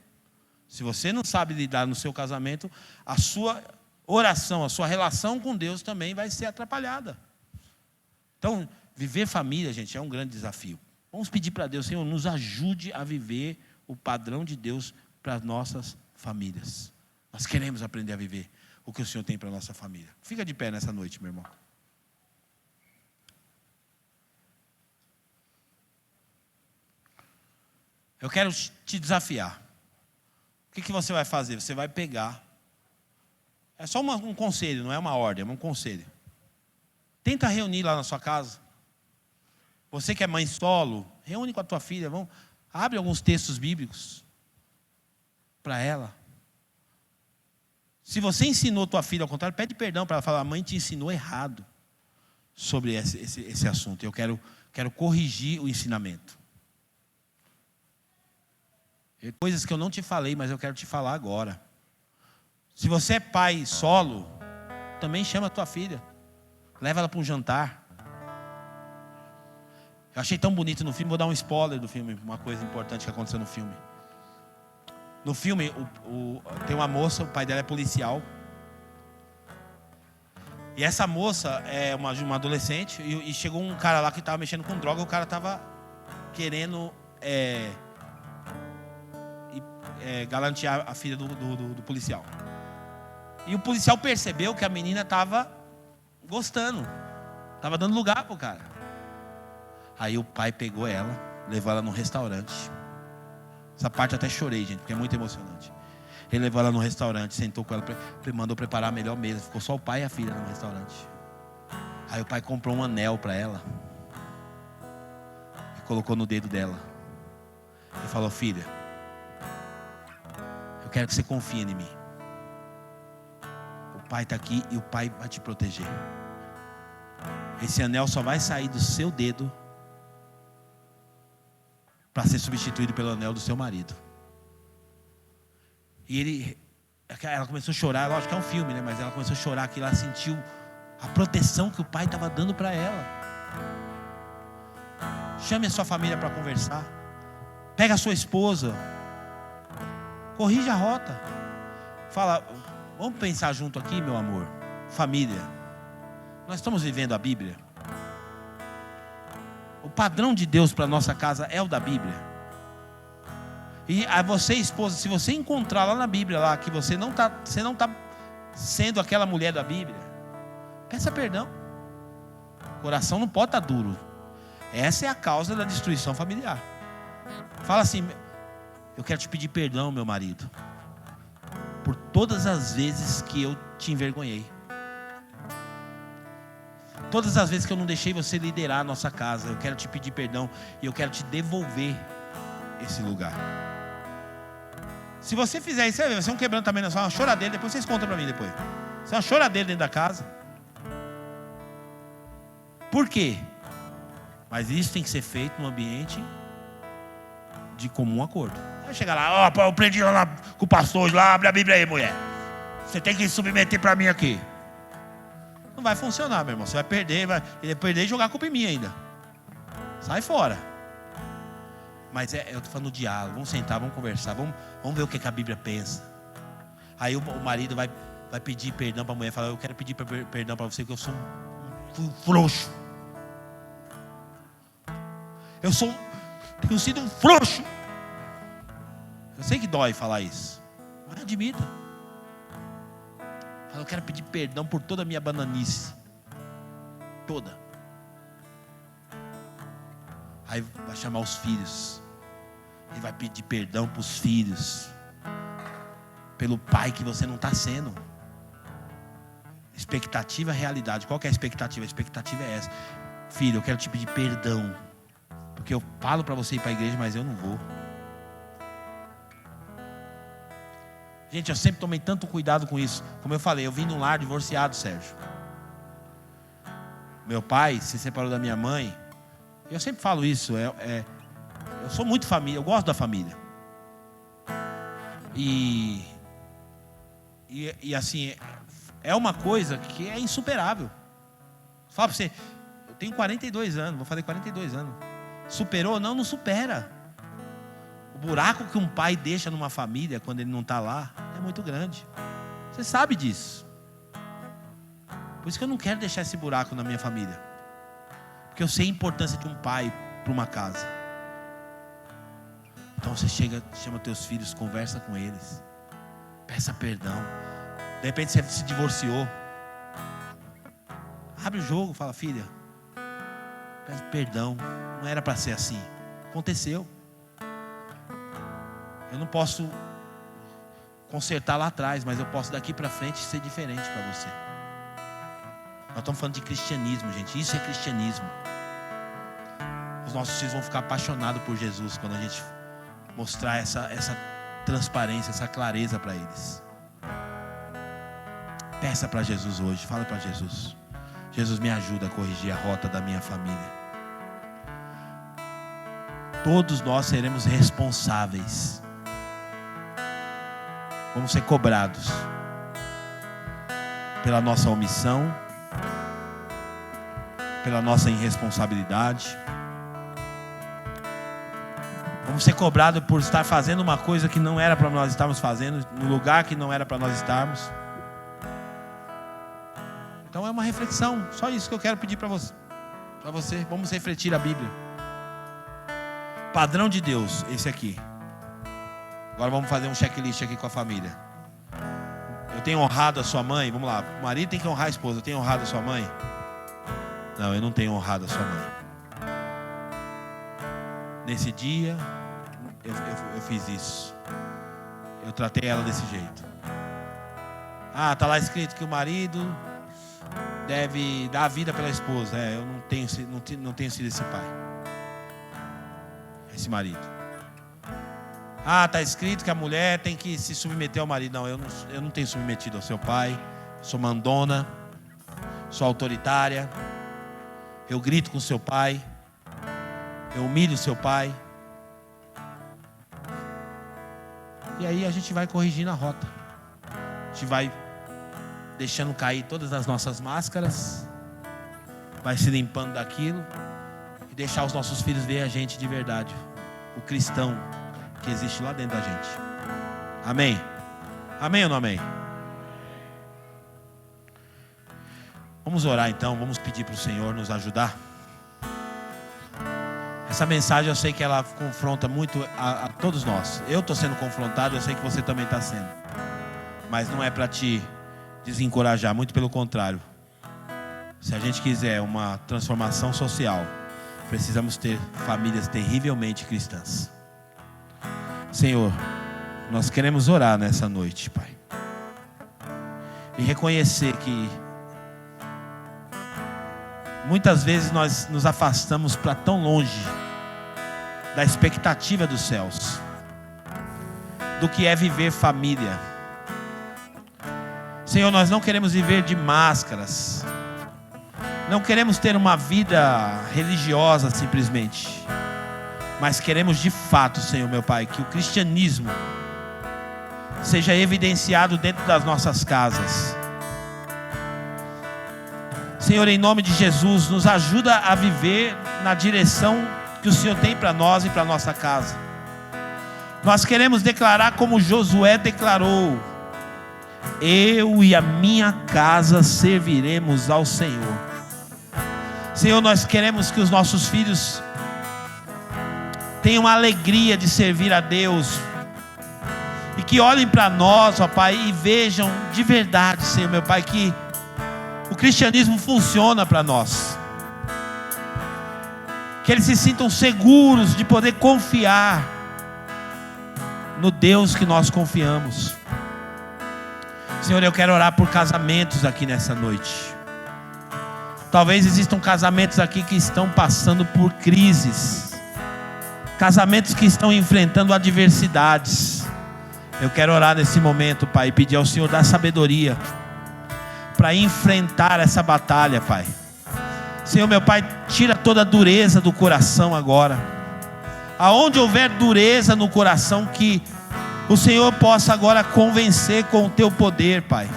Se você não sabe lidar no seu casamento, a sua oração, a sua relação com Deus também vai ser atrapalhada. Então, viver família, gente, é um grande desafio. Vamos pedir para Deus, Senhor, nos ajude a viver o padrão de Deus para as nossas famílias. Nós queremos aprender a viver o que o Senhor tem para a nossa família. Fica de pé nessa noite, meu irmão. Eu quero te desafiar. O que você vai fazer? Você vai pegar. É só um conselho, não é uma ordem, é um conselho. Tenta reunir lá na sua casa. Você que é mãe solo, reúne com a tua filha. Abre alguns textos bíblicos para ela. Se você ensinou tua filha ao contrário, pede perdão para ela falar, a mãe te ensinou errado sobre esse assunto. Eu quero corrigir o ensinamento. Coisas que eu não te falei, mas eu quero te falar agora. Se você é pai solo, também chama a tua filha. Leva ela para um jantar. Eu achei tão bonito no filme, vou dar um spoiler do filme, uma coisa importante que aconteceu no filme. No filme, tem uma moça, o pai dela é policial. E essa moça é uma adolescente, e chegou um cara lá que estava mexendo com droga, o cara estava querendo galantear a filha do policial. E o policial percebeu que a menina estava gostando, estava dando lugar para o cara. Aí o pai pegou ela, levou ela num restaurante. Essa parte eu até chorei, gente, porque é muito emocionante. Ele levou ela no restaurante, sentou com ela, mandou preparar a melhor mesa. Ficou só o pai e a filha no restaurante. Aí o pai comprou um anel para ela e colocou no dedo dela. E falou, filha, eu quero que você confie em mim. O pai está aqui e o pai vai te proteger. Esse anel só vai sair do seu dedo para ser substituído pelo anel do seu marido. E ela começou a chorar, lógico que é um filme, né? Mas ela começou a chorar, que ela sentiu a proteção que o pai estava dando para ela. Chame a sua família para conversar. Pega a sua esposa. Corrija a rota. Fala, vamos pensar junto aqui, meu amor. Família. Nós estamos vivendo a Bíblia. O padrão de Deus para a nossa casa é o da Bíblia. E a você, esposa, se você encontrar lá na Bíblia lá, que você não está sendo aquela mulher da Bíblia, peça perdão. O coração não pode estar duro. Essa é a causa da destruição familiar. Fala assim, eu quero te pedir perdão, meu marido, por todas as vezes que eu te envergonhei. Todas as vezes que eu não deixei você liderar a nossa casa, eu quero te pedir perdão e eu quero te devolver esse lugar. Se você fizer isso, vai ser um quebrantamento, uma choradeira. Depois vocês contam para mim depois. Isso é uma choradeira dentro da casa. Por quê? Mas isso tem que ser feito num ambiente de comum acordo. Vai chegar lá, eu aprendi lá com o pastor hoje, lá, abre a Bíblia aí, mulher. Você tem que se submeter para mim aqui. Não vai funcionar, meu irmão. Você vai perder, e jogar a culpa em mim ainda. Sai fora. Mas eu estou falando do diálogo. Vamos sentar, vamos conversar, vamos ver o que a Bíblia pensa. Aí o marido vai pedir perdão para a mulher, falar: eu quero pedir perdão para você, porque eu sou um frouxo. Tenho sido um frouxo. Eu sei que dói falar isso, mas admita. Fala: eu quero pedir perdão por toda a minha bananice. Toda. Aí vai chamar os filhos. Ele vai pedir perdão para os filhos. Pelo pai que você não está sendo. Expectativa, realidade. Qual que é a expectativa? A expectativa é essa: filho, eu quero te pedir perdão, porque eu falo para você ir para a igreja, mas eu não vou. Gente, eu sempre tomei tanto cuidado com isso. Como eu falei, eu vim num lar divorciado, Sérgio. Meu pai se separou da minha mãe. Eu sempre falo isso. Eu sou muito família, eu gosto da família. E assim, é uma coisa que é insuperável. Fala para você, eu tenho 42 anos, vou fazer 42 anos. Superou? Não supera. O buraco que um pai deixa numa família quando ele não está lá é muito grande. Você sabe disso. Por isso que eu não quero deixar esse buraco na minha família. Porque eu sei a importância de um pai para uma casa. Então você chama teus filhos, conversa com eles, peça perdão. De repente você se divorciou, abre o jogo, fala: filha, peço perdão, não era para ser assim, aconteceu. Eu não posso consertar lá atrás, mas eu posso daqui para frente ser diferente para você. Nós estamos falando de cristianismo, gente. Isso é cristianismo. Os nossos filhos vão ficar apaixonados por Jesus quando a gente mostrar essa transparência, essa clareza para eles. Peça para Jesus hoje. Fala para Jesus: Jesus, me ajuda a corrigir a rota da minha família. Todos nós seremos responsáveis. Vamos ser cobrados pela nossa omissão, pela nossa irresponsabilidade. Vamos ser cobrados por estar fazendo uma coisa que não era para nós estarmos fazendo, no lugar que não era para nós estarmos. Então é uma reflexão, só isso que eu quero pedir para você. Vamos refletir a Bíblia. Padrão de Deus, esse aqui. Agora vamos fazer um checklist aqui com a família. Eu tenho honrado a sua mãe? Vamos lá, o marido tem que honrar a esposa. Eu tenho honrado a sua mãe? Não, eu não tenho honrado a sua mãe. Nesse dia eu fiz isso. Eu tratei ela desse jeito. Está lá escrito que o marido deve dar a vida pela esposa. Eu não tenho sido esse pai, esse marido. Está escrito que a mulher tem que se submeter ao marido. Não, eu não tenho submetido ao seu pai. Sou mandona, sou autoritária. Eu grito com o seu pai, eu humilho o seu pai. E aí a gente vai corrigindo a rota. A gente vai deixando cair todas as nossas máscaras, vai se limpando daquilo e deixar os nossos filhos ver a gente de verdade, o cristão que existe lá dentro da gente. Amém? Amém ou não amém? Vamos orar então, vamos pedir para o Senhor nos ajudar. Essa mensagem eu sei que ela confronta muito a todos nós. Eu estou sendo confrontado, eu sei que você também está sendo. Mas não é para te desencorajar, muito pelo contrário. Se a gente quiser uma transformação social, precisamos ter famílias terrivelmente cristãs. Senhor, nós queremos orar nessa noite, Pai, e reconhecer que muitas vezes nós nos afastamos para tão longe da expectativa dos céus, do que é viver família. Senhor, nós não queremos viver de máscaras, não queremos ter uma vida religiosa simplesmente, mas queremos de fato, Senhor meu Pai, que o cristianismo seja evidenciado dentro das nossas casas. Senhor, em nome de Jesus, nos ajuda a viver na direção que o Senhor tem para nós e para a nossa casa. Nós queremos declarar como Josué declarou: eu e a minha casa serviremos ao Senhor. Senhor, nós queremos que os nossos filhos tenham a alegria de servir a Deus, e que olhem para nós, ó Pai, e vejam de verdade, Senhor meu Pai, que o cristianismo funciona para nós, que eles se sintam seguros de poder confiar no Deus que nós confiamos. Senhor, eu quero orar por casamentos aqui nessa noite. Talvez existam casamentos aqui que estão passando por crises, casamentos que estão enfrentando adversidades. Eu quero orar nesse momento, Pai, e pedir ao Senhor dar sabedoria para enfrentar essa batalha, Pai. Senhor meu Pai, tira toda a dureza do coração agora. Aonde houver dureza no coração, que o Senhor possa agora convencer com o Teu poder, Pai.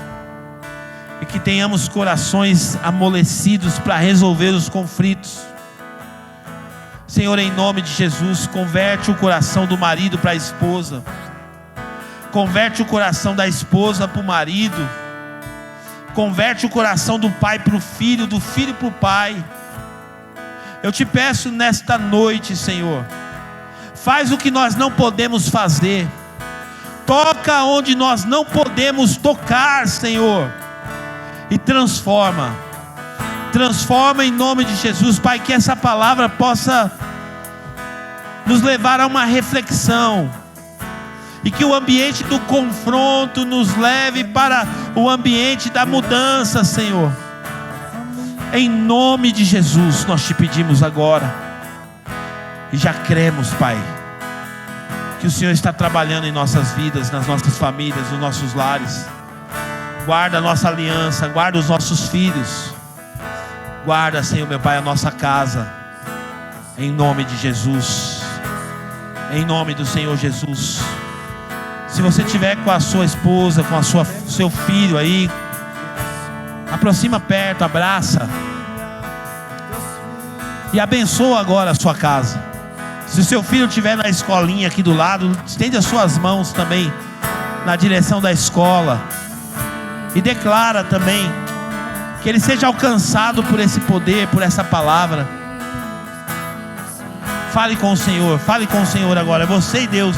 E que tenhamos corações amolecidos para resolver os conflitos. Senhor, em nome de Jesus, converte o coração do marido para a esposa. Converte o coração da esposa para o marido. Converte o coração do pai para o filho, do filho para o pai. Eu te peço nesta noite, Senhor, faz o que nós não podemos fazer. Toca onde nós não podemos tocar, Senhor. E transforma em nome de Jesus, Pai, que essa palavra possa nos levar a uma reflexão, e que o ambiente do confronto nos leve para o ambiente da mudança, Senhor. Em nome de Jesus nós te pedimos agora, e já cremos, Pai, que o Senhor está trabalhando em nossas vidas, nas nossas famílias, nos nossos lares. Guarda a nossa aliança, guarda os nossos filhos, guarda, Senhor meu Pai, a nossa casa, em nome de Jesus, em nome do Senhor Jesus. Se você estiver com a sua esposa, com seu filho aí, aproxima perto, abraça e abençoa agora a sua casa. Se o seu filho estiver na escolinha aqui do lado, estende as suas mãos também na direção da escola e declara também que ele seja alcançado por esse poder, por essa palavra. Fale com o Senhor agora, é você e Deus.